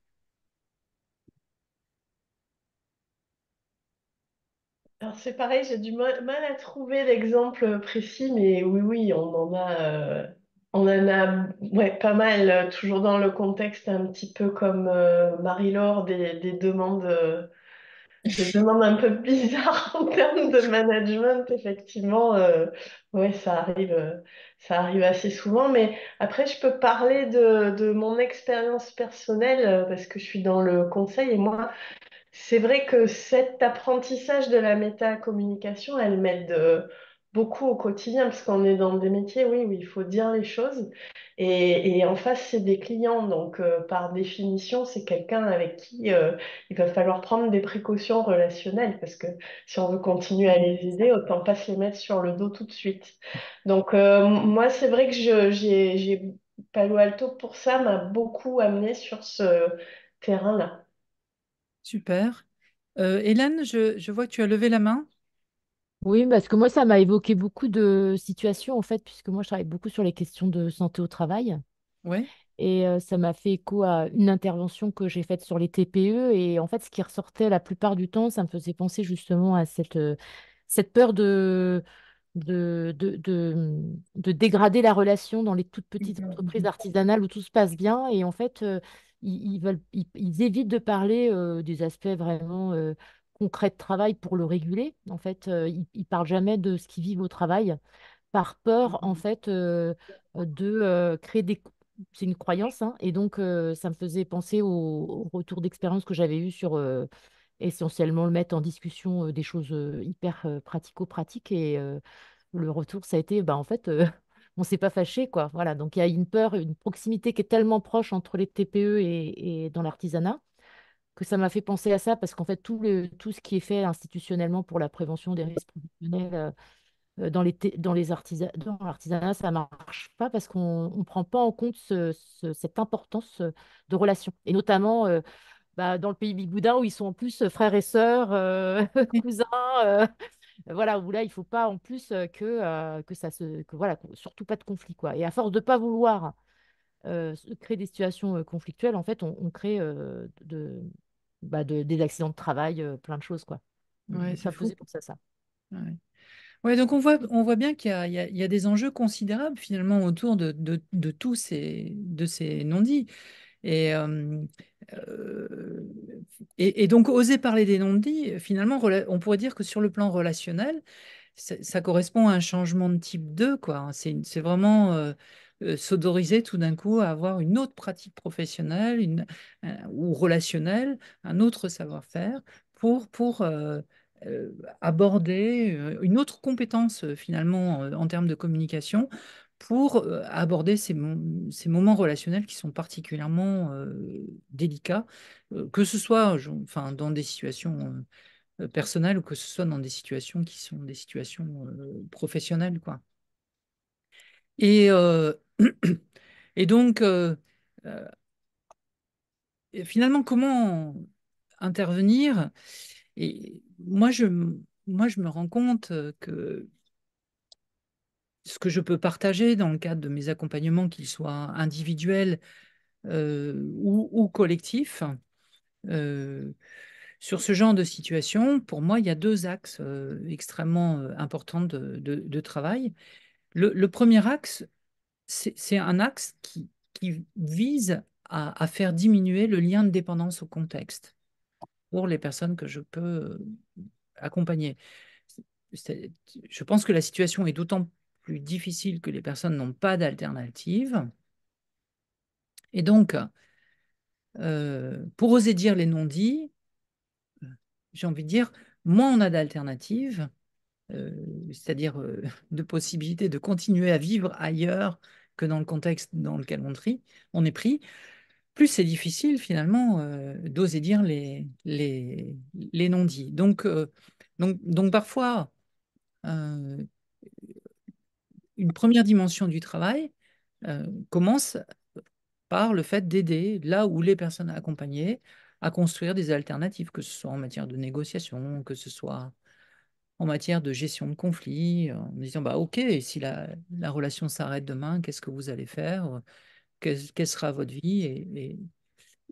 [SPEAKER 5] Alors c'est pareil, j'ai du mal à trouver l'exemple précis, mais oui, oui, on en a ouais, pas mal, toujours dans le contexte un petit peu comme Marie-Laure, des demandes un peu bizarres en termes de management, effectivement. Ouais, ça arrive assez souvent, mais après, je peux parler de mon expérience personnelle parce que je suis dans le conseil et moi, c'est vrai que cet apprentissage de la métacommunication, elle m'aide beaucoup au quotidien, parce qu'on est dans des métiers, oui, où il faut dire les choses. Et en face, c'est des clients. Donc, par définition, c'est quelqu'un avec qui il va falloir prendre des précautions relationnelles, parce que si on veut continuer à les aider, autant pas se les mettre sur le dos tout de suite. Donc, moi, c'est vrai que Palo Alto, pour ça, m'a beaucoup amené sur ce terrain-là.
[SPEAKER 1] Super. Hélène, je vois que tu as levé la main.
[SPEAKER 2] Oui, parce que moi, ça m'a évoqué beaucoup de situations, en fait, puisque moi, je travaille beaucoup sur les questions de santé au travail.
[SPEAKER 1] Oui.
[SPEAKER 2] Et ça m'a fait écho à une intervention que j'ai faite sur les TPE. Et en fait, ce qui ressortait la plupart du temps, ça me faisait penser justement à cette peur de dégrader la relation dans les toutes petites entreprises artisanales où tout se passe bien. Et en fait, ils évitent de parler des aspects vraiment concrets de travail pour le réguler. En fait, ils parlent jamais de ce qu'ils vivent au travail par peur, en fait, de créer des... C'est une croyance, hein, et donc ça me faisait penser au retour d'expérience que j'avais eu sur essentiellement le mettre en discussion des choses hyper pratico-pratiques. Et le retour, ça a été, bah, en fait, on s'est pas fâché, quoi. Voilà, donc il y a une peur, une proximité qui est tellement proche entre les TPE et dans l'artisanat que ça m'a fait penser à ça, parce qu'en fait, tout ce qui est fait institutionnellement pour la prévention des risques professionnels dans l'artisanat, ça marche pas parce qu'on ne prend pas en compte cette importance de relation. Et notamment bah, dans le pays bigoudin où ils sont en plus frères et sœurs, cousins, euh, voilà, où là, il faut pas en plus que ça que voilà, surtout pas de conflit, quoi. Et à force de pas vouloir créer des situations conflictuelles, en fait, on crée des accidents de travail, plein de choses, quoi.
[SPEAKER 1] Ouais,
[SPEAKER 2] Donc
[SPEAKER 1] c'est
[SPEAKER 2] ça me
[SPEAKER 1] fou.
[SPEAKER 2] faisait penser à ça.
[SPEAKER 1] Ouais. Ouais, donc on voit bien qu'il y a des enjeux considérables finalement autour de tous de ces non-dits. Et, euh, euh, et donc, oser parler des non-dits, finalement, on pourrait dire que sur le plan relationnel, ça correspond à un changement de type 2, quoi. C'est vraiment s'autoriser tout d'un coup à avoir une autre pratique professionnelle ou relationnelle, un autre savoir-faire pour aborder une autre compétence finalement en termes de communication pour aborder ces moments relationnels qui sont particulièrement délicats, que ce soit enfin, dans des situations personnelles ou que ce soit dans des situations qui sont des situations professionnelles, quoi. Et, euh, et donc, euh, finalement, comment intervenir? Et moi, je me rends compte que ce que je peux partager dans le cadre de mes accompagnements, qu'ils soient individuels ou collectifs, euh, sur ce genre de situation, pour moi, il y a deux axes extrêmement importants de travail. Le premier axe, c'est un axe qui vise à faire diminuer le lien de dépendance au contexte pour les personnes que je peux accompagner. C'est- Je pense que la situation est d'autant plus difficile que les personnes n'ont pas d'alternative. Et donc, pour oser dire les non-dits, j'ai envie de dire, moins on a d'alternatives, c'est-à-dire de possibilités de continuer à vivre ailleurs que dans le contexte dans lequel on est pris, plus c'est difficile finalement d'oser dire les non-dits. Donc parfois, euh, une première dimension du travail commence par le fait d'aider là où les personnes accompagnées à construire des alternatives, que ce soit en matière de négociation, que ce soit en matière de gestion de conflits, en disant, bah, OK, si la relation s'arrête demain, qu'est-ce que vous allez faire? Quelle sera votre vie?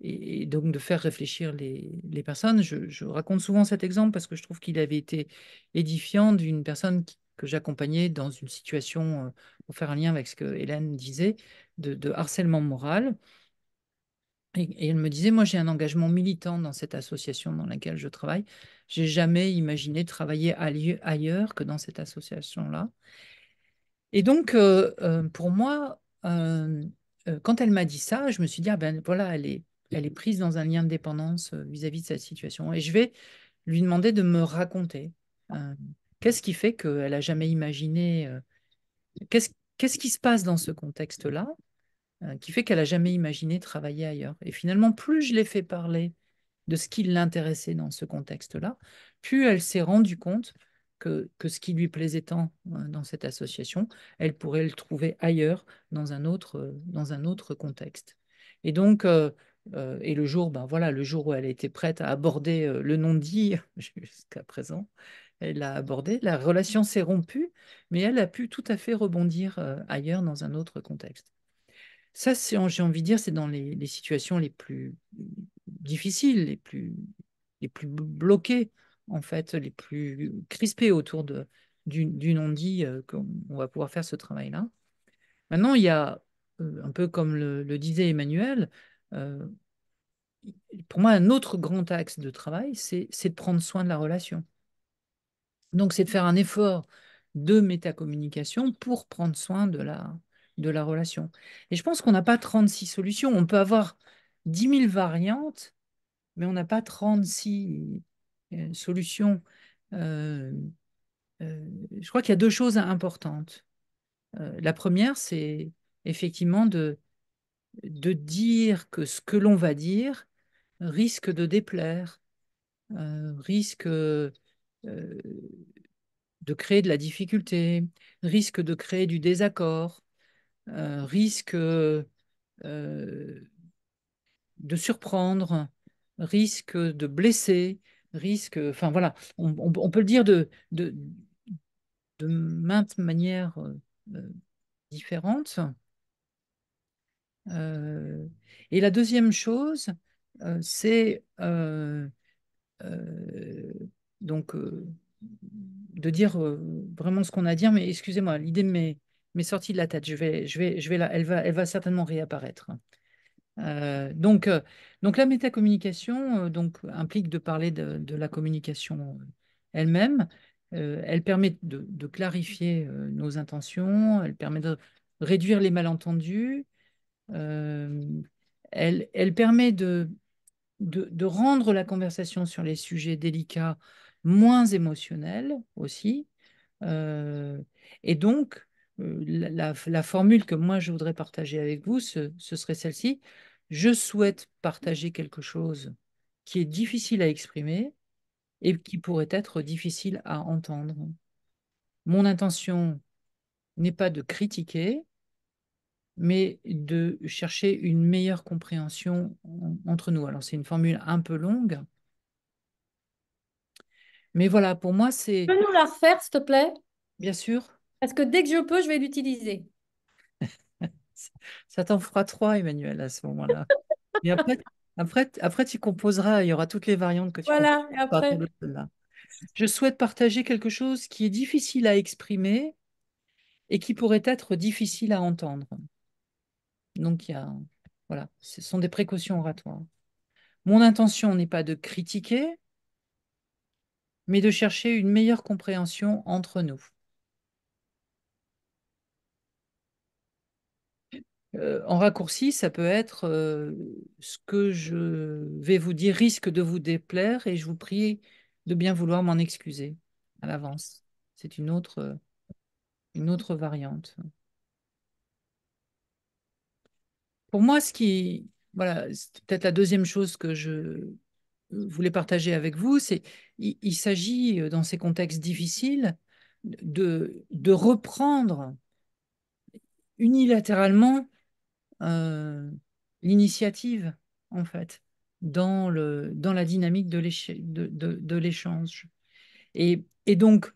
[SPEAKER 1] Et donc de faire réfléchir les personnes. Je raconte souvent cet exemple parce que je trouve qu'il avait été édifiant d'une personne que j'accompagnais dans une situation, pour faire un lien avec ce que Hélène disait, de harcèlement moral. Et elle me disait, moi j'ai un engagement militant dans cette association dans laquelle je travaille. J'ai jamais imaginé travailler ailleurs que dans cette association-là. Et donc, pour moi, quand elle m'a dit ça, je me suis dit, ah ben voilà, elle est prise dans un lien de dépendance vis-à-vis de cette situation. Et je vais lui demander de me raconter euh, qu'est-ce qui fait qu'elle n'a jamais imaginé, qu'est-ce qui se passe dans ce contexte-là, qui fait qu'elle n'a jamais imaginé travailler ailleurs. Et finalement, plus je l'ai fait parler de ce qui l'intéressait dans ce contexte-là, plus elle s'est rendue compte que ce qui lui plaisait tant dans cette association, elle pourrait le trouver ailleurs, dans un autre contexte. Et donc, et le jour, ben voilà, le jour où elle était prête à aborder le non-dit, jusqu'à présent, elle l'a abordé, la relation s'est rompue, mais elle a pu tout à fait rebondir ailleurs dans un autre contexte. Ça, j'ai envie de dire, c'est dans les situations les plus difficiles, les plus bloquées, en fait, les plus crispées autour du non-dit qu'on on va pouvoir faire ce travail-là. Maintenant, il y a, un peu comme le disait Emmanuel, euh, pour moi, un autre grand axe de travail, c'est de prendre soin de la relation. Donc, c'est de faire un effort de métacommunication pour prendre soin de la relation. Et je pense qu'on n'a pas 36 solutions. On peut avoir 10 000 variantes, mais on n'a pas 36 solutions. Euh, je crois qu'il y a deux choses importantes. La première, c'est effectivement de dire que ce que l'on va dire risque de déplaire, risque de créer de la difficulté, risque de créer du désaccord, risque de surprendre, risque de blesser, risque, enfin voilà, on peut le dire de maintes manières euh, différentes. Euh, et la deuxième chose, c'est euh, donc de dire vraiment ce qu'on a à dire. Mais excusez-moi, l'idée m'est sortie de la tête. Elle va certainement réapparaître. Euh, donc, euh, donc la métacommunication donc, implique de parler de la communication elle-même. Elle permet de clarifier nos intentions, elle permet de réduire les malentendus, euh, elle permet de rendre la conversation sur les sujets délicats moins émotionnelle aussi. Euh, et donc, la formule que moi je voudrais partager avec vous, ce serait celle-ci. Je souhaite partager quelque chose qui est difficile à exprimer et qui pourrait être difficile à entendre. Mon intention n'est pas de critiquer, mais de chercher une meilleure compréhension entre nous. Alors, c'est une formule un peu longue, mais voilà, pour moi,
[SPEAKER 4] Tu
[SPEAKER 1] c'est
[SPEAKER 4] peux nous la refaire, s'il te plaît?
[SPEAKER 1] bien sûr.
[SPEAKER 4] Parce que dès que je peux, je vais l'utiliser.
[SPEAKER 1] Ça t'en fera trois, Emmanuel, à ce moment-là. Et après, tu composeras, il y aura toutes les variantes que tu composeras
[SPEAKER 4] Voilà, et
[SPEAKER 1] à partir
[SPEAKER 4] après.
[SPEAKER 1] de celle-là. Je souhaite partager quelque chose qui est difficile à exprimer et qui pourrait être difficile à entendre. Donc, voilà, ce sont des précautions oratoires. Mon intention n'est pas de critiquer, mais de chercher une meilleure compréhension entre nous. En raccourci, ça peut être ce que je vais vous dire risque de vous déplaire et je vous prie de bien vouloir m'en excuser à l'avance. C'est une autre variante. Pour moi, voilà, c'est peut-être la deuxième chose que je voulais partager avec vous, c'est il s'agit, dans ces contextes difficiles, de reprendre unilatéralement l'initiative, en fait, dans la dynamique de l'échange. Et donc,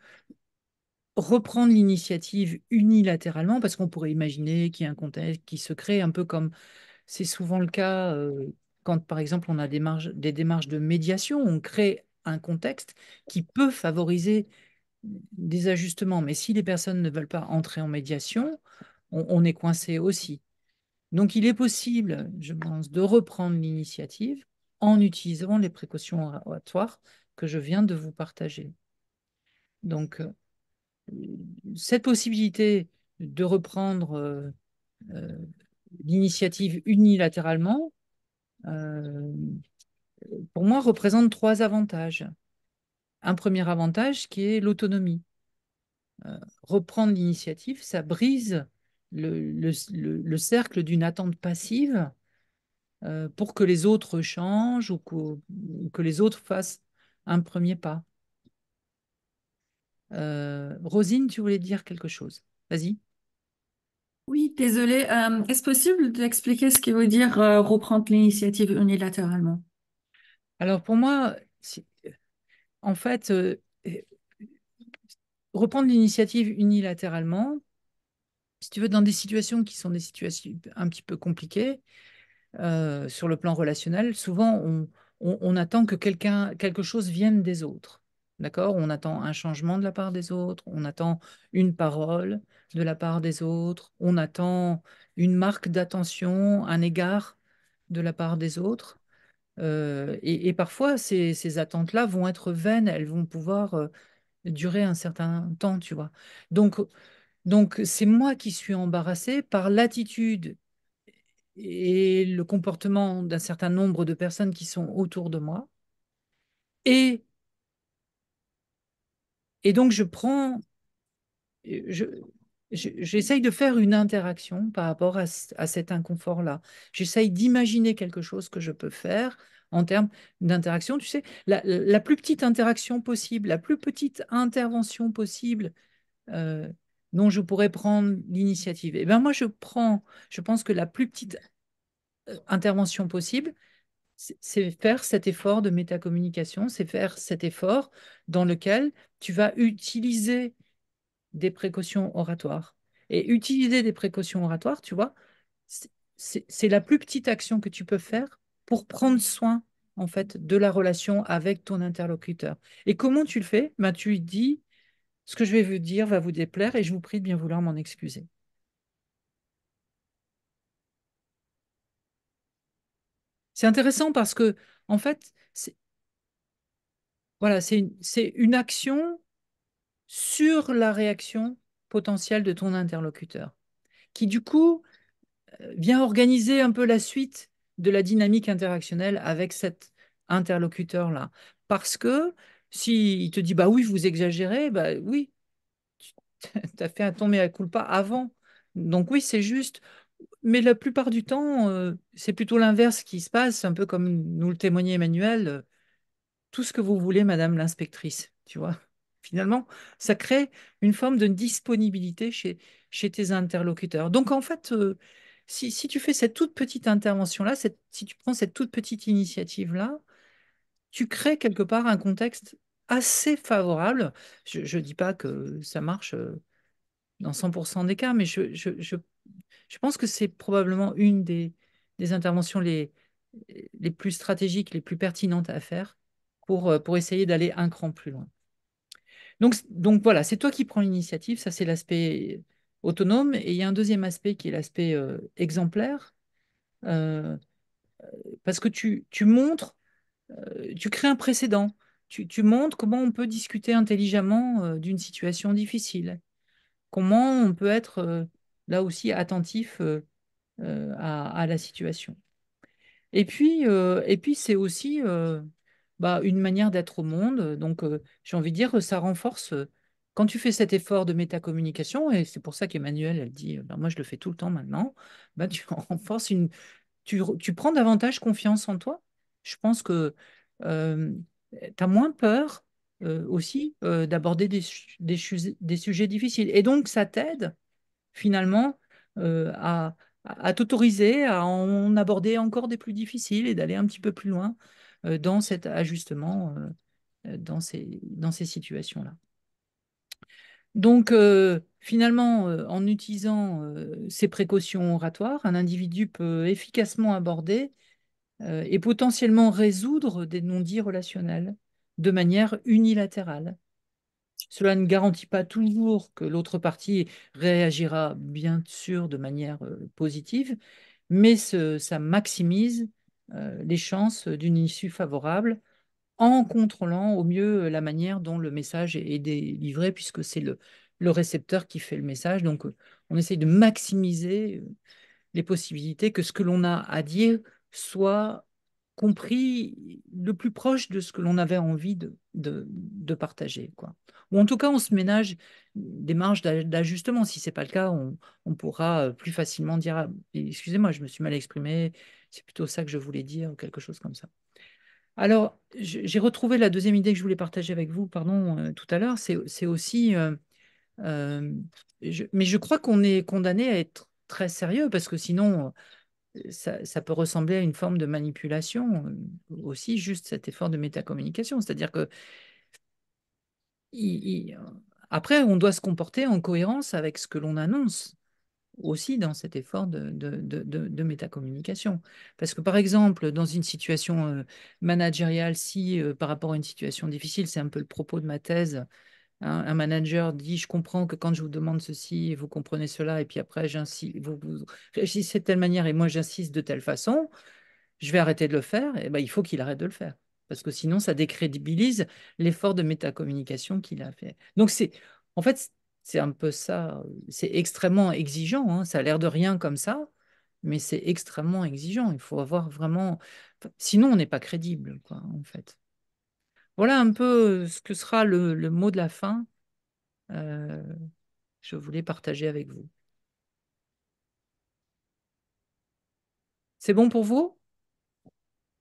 [SPEAKER 1] reprendre l'initiative unilatéralement, parce qu'on pourrait imaginer qu'il y a un contexte qui se crée, un peu comme c'est souvent le cas quand, par exemple, on a des démarches de médiation, on crée un contexte qui peut favoriser des ajustements. Mais si les personnes ne veulent pas entrer en médiation, on est coincé aussi. Donc, il est possible, je pense, de reprendre l'initiative en utilisant les précautions oratoires que je viens de vous partager. Donc, cette possibilité de reprendre euh, l'initiative unilatéralement, euh, pour moi, représente trois avantages. Un premier avantage qui est l'autonomie. Reprendre l'initiative, ça brise le cercle d'une attente passive pour que les autres changent ou que les autres fassent un premier pas. Rosine, tu voulais dire quelque chose? Vas-y.
[SPEAKER 6] Oui, désolé. Est-ce possible d'expliquer ce qui veut dire reprendre l'initiative unilatéralement?
[SPEAKER 1] Alors pour moi, en fait, reprendre l'initiative unilatéralement, si tu veux, dans des situations qui sont des situations un petit peu compliquées, sur le plan relationnel, souvent on attend que quelque chose vienne des autres. D'accord? On attend un changement de la part des autres, on attend une parole de la part des autres, on attend une marque d'attention, un égard de la part des autres. Et parfois, ces attentes-là vont être vaines, elles vont pouvoir durer un certain temps, tu vois. Donc, donc c'est moi qui suis embarrassée par l'attitude et le comportement d'un certain nombre de personnes qui sont autour de moi. Et, et donc, je, j'essaye de faire une interaction par rapport à cet inconfort-là. J'essaye d'imaginer quelque chose que je peux faire en termes d'interaction. Tu sais, la plus petite interaction possible, la plus petite intervention possible euh, dont je pourrais prendre l'initiative. Et bien, moi, je pense que la plus petite intervention possible, c'est faire cet effort de métacommunication, c'est faire cet effort dans lequel tu vas utiliser des précautions oratoires. Et utiliser des précautions oratoires, tu vois, c'est la plus petite action que tu peux faire pour prendre soin, en fait, de la relation avec ton interlocuteur. Et comment tu le fais? Ben, tu lui dis, ce que je vais vous dire va vous déplaire et je vous prie de bien vouloir m'en excuser. C'est intéressant parce que, en fait, voilà, c'est une action sur la réaction potentielle de ton interlocuteur, qui du coup vient organiser un peu la suite de la dynamique interactionnelle avec cet interlocuteur-là. Parce que s'il te dit, bah oui, vous exagérez, bah oui, tu as fait un ton mea culpa avant. Donc oui, c'est juste. Mais la plupart du temps, c'est plutôt l'inverse qui se passe, un peu comme nous le témoignait Emmanuel. Tout ce que vous voulez, Madame l'inspectrice, tu vois. Finalement, ça crée une forme de disponibilité chez tes interlocuteurs. Donc, en fait, si tu fais cette toute petite intervention-là, si tu prends cette toute petite initiative-là, tu crées quelque part un contexte assez favorable. Je ne dis pas que ça marche dans 100% des cas, mais je pense que c'est probablement une des interventions les plus stratégiques, les plus pertinentes à faire pour essayer d'aller un cran plus loin. Donc voilà, c'est toi qui prends l'initiative, ça c'est l'aspect autonome, et il y a un deuxième aspect qui est l'aspect exemplaire, euh, parce que tu montres, tu crées un précédent, tu montres comment on peut discuter intelligemment d'une situation difficile, comment on peut être là aussi attentif à la situation. Et puis c'est aussi bah, une manière d'être au monde. Donc, j'ai envie de dire, ça renforce, quand tu fais cet effort de métacommunication, et c'est pour ça qu'Emmanuel, elle dit, ben, moi, je le fais tout le temps maintenant, ben, tu renforces tu prends davantage confiance en toi. Je pense que tu as moins peur aussi d'aborder des sujets difficiles. Et donc, ça t'aide finalement à t'autoriser à en aborder encore des plus difficiles et d'aller un petit peu plus loin dans cet ajustement, dans ces situations-là. Donc, finalement, en utilisant ces précautions oratoires, un individu peut efficacement aborder et potentiellement résoudre des non-dits relationnels de manière unilatérale. Cela ne garantit pas toujours que l'autre partie réagira bien sûr de manière positive, mais ça maximise les chances d'une issue favorable en contrôlant au mieux la manière dont le message est délivré, puisque c'est le récepteur qui fait le message. Donc, on essaye de maximiser les possibilités que ce que l'on a à dire soit compris le plus proche de ce que l'on avait envie de partager, quoi. Ou en tout cas, on se ménage des marges d'ajustement. Si ce n'est pas le cas, on pourra plus facilement dire ah, excusez-moi, je me suis mal exprimé, c'est plutôt ça que je voulais dire, ou quelque chose comme ça. Alors, j'ai retrouvé la deuxième idée que je voulais partager avec vous, pardon, tout à l'heure, c'est aussi euh, mais je crois qu'on est condamné à être très sérieux parce que sinon, ça peut ressembler à une forme de manipulation aussi, juste cet effort de métacommunication. C'est-à-dire que après, on doit se comporter en cohérence avec ce que l'on annonce aussi dans cet effort de métacommunication. Parce que par exemple, dans une situation managériale, si par rapport à une situation difficile, c'est un peu le propos de ma thèse, un manager dit, je comprends que quand je vous demande ceci, vous comprenez cela, et puis après, j'insiste, vous réagissez de telle manière et moi, j'insiste de telle façon, je vais arrêter de le faire, et ben, il faut qu'il arrête de le faire. Parce que sinon, ça décrédibilise l'effort de métacommunication qu'il a fait. Donc, en fait, c'est un peu ça. C'est extrêmement exigeant, hein. Ça a l'air de rien comme ça, mais c'est extrêmement exigeant. Il faut avoir vraiment. Sinon, on n'est pas crédible, quoi, en fait. Voilà un peu ce que sera le mot de la fin euh, je voulais partager avec vous. C'est bon pour vous?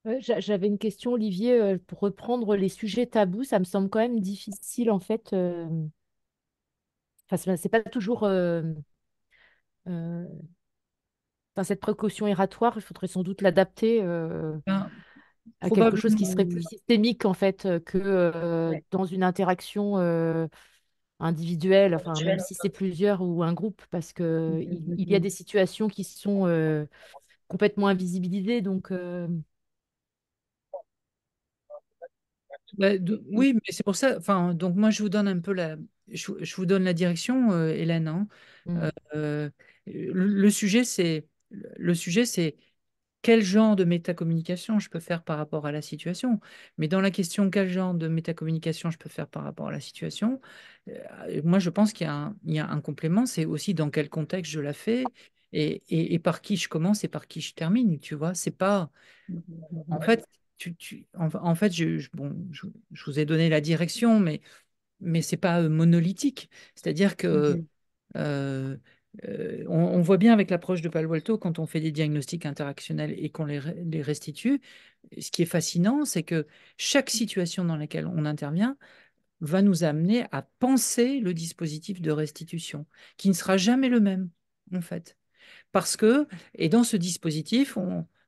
[SPEAKER 2] Ouais, j'avais une question, Olivier, pour reprendre les sujets tabous, ça me semble quand même difficile en fait. Enfin, c'est pas toujours. Euh, enfin, cette précaution eratoire, il faudrait sans doute l'adapter
[SPEAKER 1] Ben,
[SPEAKER 2] à quelque chose qui
[SPEAKER 1] probablement.
[SPEAKER 2] serait plus systémique en fait que
[SPEAKER 3] Ouais.
[SPEAKER 2] dans une interaction individuelle, enfin même si c'est plusieurs ou un groupe, parce que il y a des situations qui sont complètement invisibilisées, donc
[SPEAKER 1] Oui, mais c'est pour ça. Enfin, donc moi, je vous donne un peu je vous donne la direction, Hélène, hein.
[SPEAKER 2] mm,
[SPEAKER 1] Euh, le sujet, c'est quel genre de métacommunication je peux faire par rapport à la situation. Mais dans la question quel genre de métacommunication je peux faire par rapport à la situation, moi, je pense qu'il y a un complément. C'est aussi dans quel contexte je la fais et par qui je commence et par qui je termine. Tu vois, c'est pas. En fait, en fait, bon, je vous ai donné la direction, mais c'est pas monolithique. C'est-à-dire que euh, on voit bien avec l'approche de Palo Alto, quand on fait des diagnostics interactionnels et qu'on les restitue, ce qui est fascinant, c'est que chaque situation dans laquelle on intervient va nous amener à penser le dispositif de restitution, qui ne sera jamais le même, en fait. Parce que, et dans ce dispositif,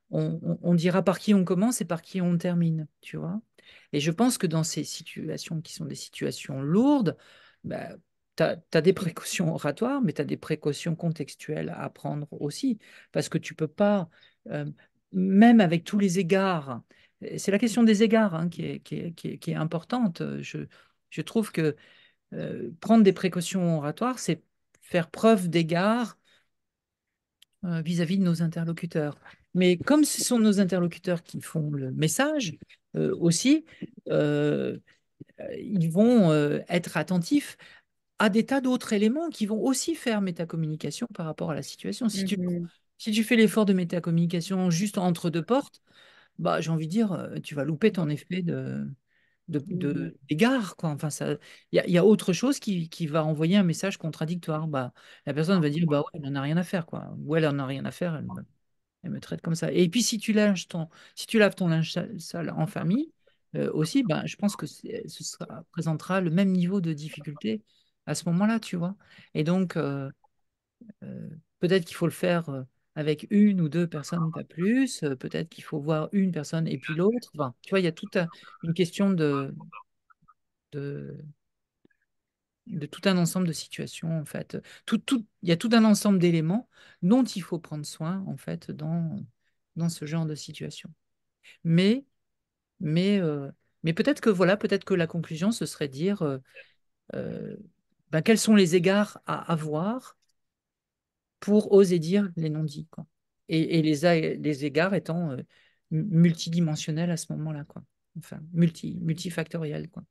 [SPEAKER 1] on dira par qui on commence et par qui on termine, tu vois. Et je pense que dans ces situations qui sont des situations lourdes, bah, tu as des précautions oratoires, mais tu as des précautions contextuelles à prendre aussi. Parce que tu peux pas, euh, même avec tous les égards, c'est la question des égards hein, qui est importante. Je trouve que prendre des précautions oratoires, c'est faire preuve d'égard vis-à-vis de nos interlocuteurs. Mais comme ce sont nos interlocuteurs qui font le message aussi, euh, ils vont être attentifs à des tas d'autres éléments qui vont aussi faire métacommunication par rapport à la situation. Si tu fais l'effort de métacommunication juste entre deux portes, bah, j'ai envie de dire, tu vas louper ton effet d'égard, quoi. Enfin, il y a autre chose qui va envoyer un message contradictoire. Bah, la personne va dire, bah ouais, elle n'en a rien à faire, quoi. Ou elle en a rien à faire, elle me traite comme ça. Et puis, si tu laves ton linge sale en famille, aussi, bah, je pense que présentera le même niveau de difficulté à ce moment-là, tu vois. Et donc, euh, peut-être qu'il faut le faire avec une ou deux personnes, pas plus. Peut-être qu'il faut voir une personne et puis l'autre. Enfin, tu vois, il y a toute une question de, de tout un ensemble de situations, en fait. Il y a tout un ensemble d'éléments dont il faut prendre soin, en fait, dans ce genre de situation. Mais, mais, euh, mais peut-être que voilà, peut-être que la conclusion, ce serait de dire euh, ben, quels sont les égards à avoir pour oser dire les non-dits, quoi. Et les égards étant multidimensionnels à ce moment-là, quoi. Enfin, multifactoriels, quoi.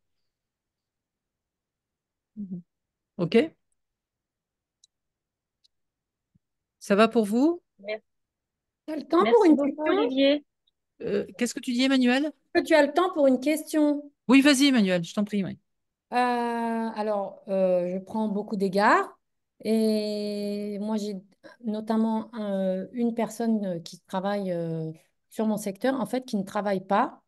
[SPEAKER 3] Mhm.
[SPEAKER 1] OK? Ça va pour vous?
[SPEAKER 3] Merci.
[SPEAKER 4] Tu as le temps pour
[SPEAKER 3] Merci
[SPEAKER 4] une
[SPEAKER 3] beaucoup,
[SPEAKER 4] question?
[SPEAKER 3] Olivier.
[SPEAKER 1] Qu'est-ce que tu dis, Emmanuel?
[SPEAKER 4] Est-ce que tu as le temps pour une question?
[SPEAKER 1] Oui, vas-y, Emmanuel, je t'en prie. Oui.
[SPEAKER 4] Alors, je prends beaucoup d'égards et moi, j'ai notamment une personne qui travaille sur mon secteur, en fait, qui ne travaille pas.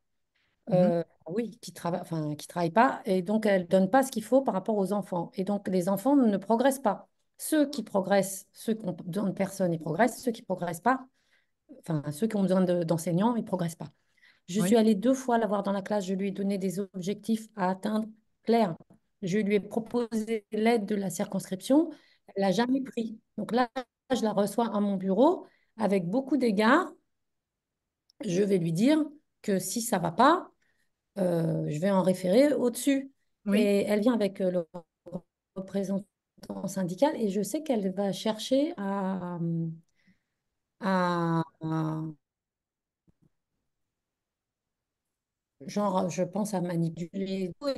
[SPEAKER 1] Mhm.
[SPEAKER 4] Oui, qui travaille pas et donc elle donne pas ce qu'il faut par rapport aux enfants. Et donc, les enfants ne progressent pas. Ceux qui progressent, ceux qui ont besoin de personnes, ils progressent. Ceux qui progressent pas, enfin, ceux qui ont besoin d'enseignants, ils progressent pas. Je suis
[SPEAKER 1] Oui,
[SPEAKER 4] allée 2 fois la voir dans la classe. Je lui ai donné des objectifs à atteindre clairs. Je lui ai proposé l'aide de la circonscription. Elle l'a jamais pris. Donc là, je la reçois à mon bureau avec beaucoup d'égards. Je vais lui dire que si ça va pas, je vais en référer au-dessus.
[SPEAKER 1] oui,
[SPEAKER 4] Et elle vient avec le représentant syndical et je sais qu'elle va chercher à genre, je pense à manipuler tout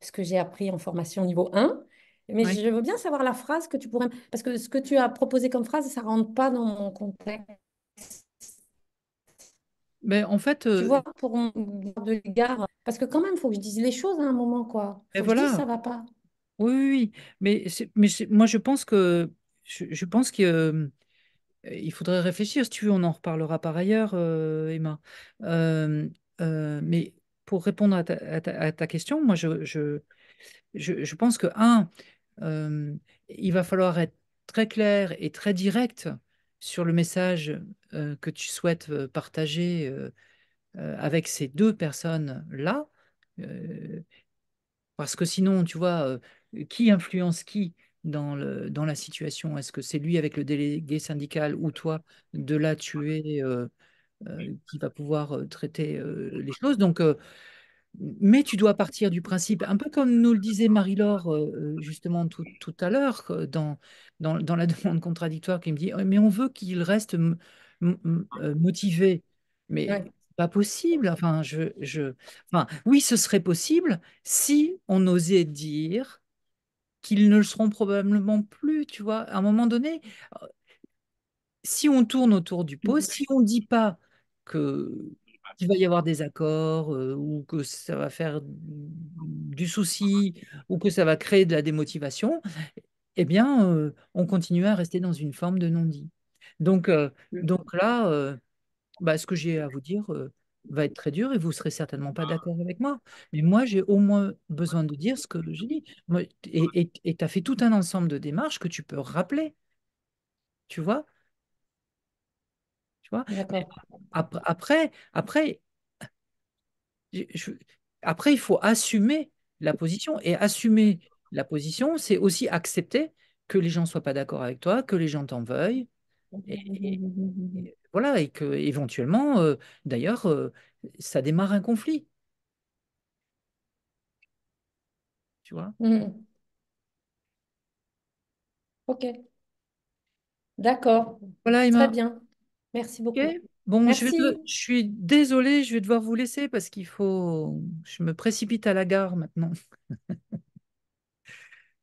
[SPEAKER 4] ce que j'ai appris en formation niveau 1. Mais
[SPEAKER 1] oui.
[SPEAKER 4] je veux bien savoir la phrase que tu pourrais... Parce que ce que tu as proposé comme phrase, ça ne rentre pas dans mon contexte.
[SPEAKER 1] Mais en fait,
[SPEAKER 4] Tu vois, pour mon de l'égard. Parce que quand même, il faut que je dise les choses à un moment, quoi. Il
[SPEAKER 1] et
[SPEAKER 4] faut que je dise ça
[SPEAKER 1] voilà.
[SPEAKER 4] va pas.
[SPEAKER 1] Oui, oui, oui. Moi, je pense que il faudrait réfléchir. Si tu veux, on en reparlera par ailleurs, Emma. Euh, mais pour répondre à ta question, moi, je pense que, euh, il va falloir être très clair et très direct sur le message que tu souhaites partager avec ces deux personnes-là. Euh, Parce que sinon, tu vois, qui influence qui dans la situation? Est-ce que c'est lui avec le délégué syndical ou toi, de là, tu es qui va pouvoir traiter les choses? Donc, mais tu dois partir du principe, un peu comme nous le disait Marie-Laure justement tout à l'heure, dans la demande contradictoire, qui me dit, mais on veut qu'il reste motivé. Mais
[SPEAKER 4] Ouais.
[SPEAKER 1] c'est pas possible. Enfin, enfin, oui, ce serait possible si on osait dire qu'ils ne le seront probablement plus, tu vois. À un moment donné, si on tourne autour du pot, si on ne dit pas que qu'il va y avoir des accords ou que ça va faire du souci ou que ça va créer de la démotivation, eh bien, on continue à rester dans une forme de non-dit. Donc, donc là, bah, ce que j'ai à vous dire va être très dur et vous serez certainement pas d'accord avec moi. Mais moi, j'ai au moins besoin de dire ce que j'ai dit. Et tu as fait tout un ensemble de démarches que tu peux rappeler, tu vois? Tu vois? Mais
[SPEAKER 4] D'accord.
[SPEAKER 1] après, je- je- après, il faut assumer la position. Et assumer la position, c'est aussi accepter que les gens ne soient pas d'accord avec toi, que les gens t'en veuillent. Et voilà, et que éventuellement, d'ailleurs, ça démarre un conflit. Tu vois?
[SPEAKER 4] Mhm. Ok. D'accord.
[SPEAKER 1] Voilà,
[SPEAKER 4] Très
[SPEAKER 1] Emma.
[SPEAKER 4] bien. Merci
[SPEAKER 1] Ok.
[SPEAKER 4] beaucoup.
[SPEAKER 1] Bon,
[SPEAKER 4] Merci.
[SPEAKER 1] je suis désolée, je vais devoir vous laisser parce qu'il faut, je me précipite à la gare maintenant.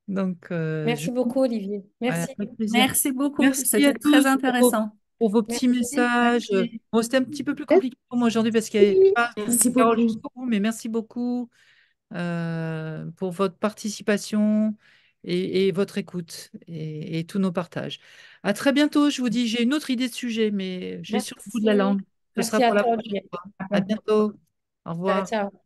[SPEAKER 1] Donc,
[SPEAKER 4] Merci beaucoup, Olivier.
[SPEAKER 1] ouais,
[SPEAKER 4] Merci.
[SPEAKER 1] avec plaisir.
[SPEAKER 6] Merci beaucoup.
[SPEAKER 1] Merci à
[SPEAKER 6] C'était très
[SPEAKER 1] tous.
[SPEAKER 6] intéressant.
[SPEAKER 1] pour vos petits
[SPEAKER 4] Merci.
[SPEAKER 1] messages.
[SPEAKER 6] Merci.
[SPEAKER 1] Bon, c'était un petit peu plus compliqué pour moi aujourd'hui parce qu'il n'y avait
[SPEAKER 2] Merci.
[SPEAKER 1] pas
[SPEAKER 6] Merci
[SPEAKER 1] Carole
[SPEAKER 6] beaucoup.
[SPEAKER 1] jusqu'au bout, mais merci beaucoup pour votre participation et votre écoute et tous nos partages. À très bientôt, je vous dis, j'ai une autre idée de sujet, mais j'ai sur le bout de la
[SPEAKER 4] Merci.
[SPEAKER 1] langue. Ce sera
[SPEAKER 4] Merci à
[SPEAKER 1] pour la
[SPEAKER 4] toi,
[SPEAKER 1] prochaine
[SPEAKER 4] Juliette.
[SPEAKER 1] fois. À bientôt. Au
[SPEAKER 4] Ciao,
[SPEAKER 1] revoir.
[SPEAKER 4] ciao.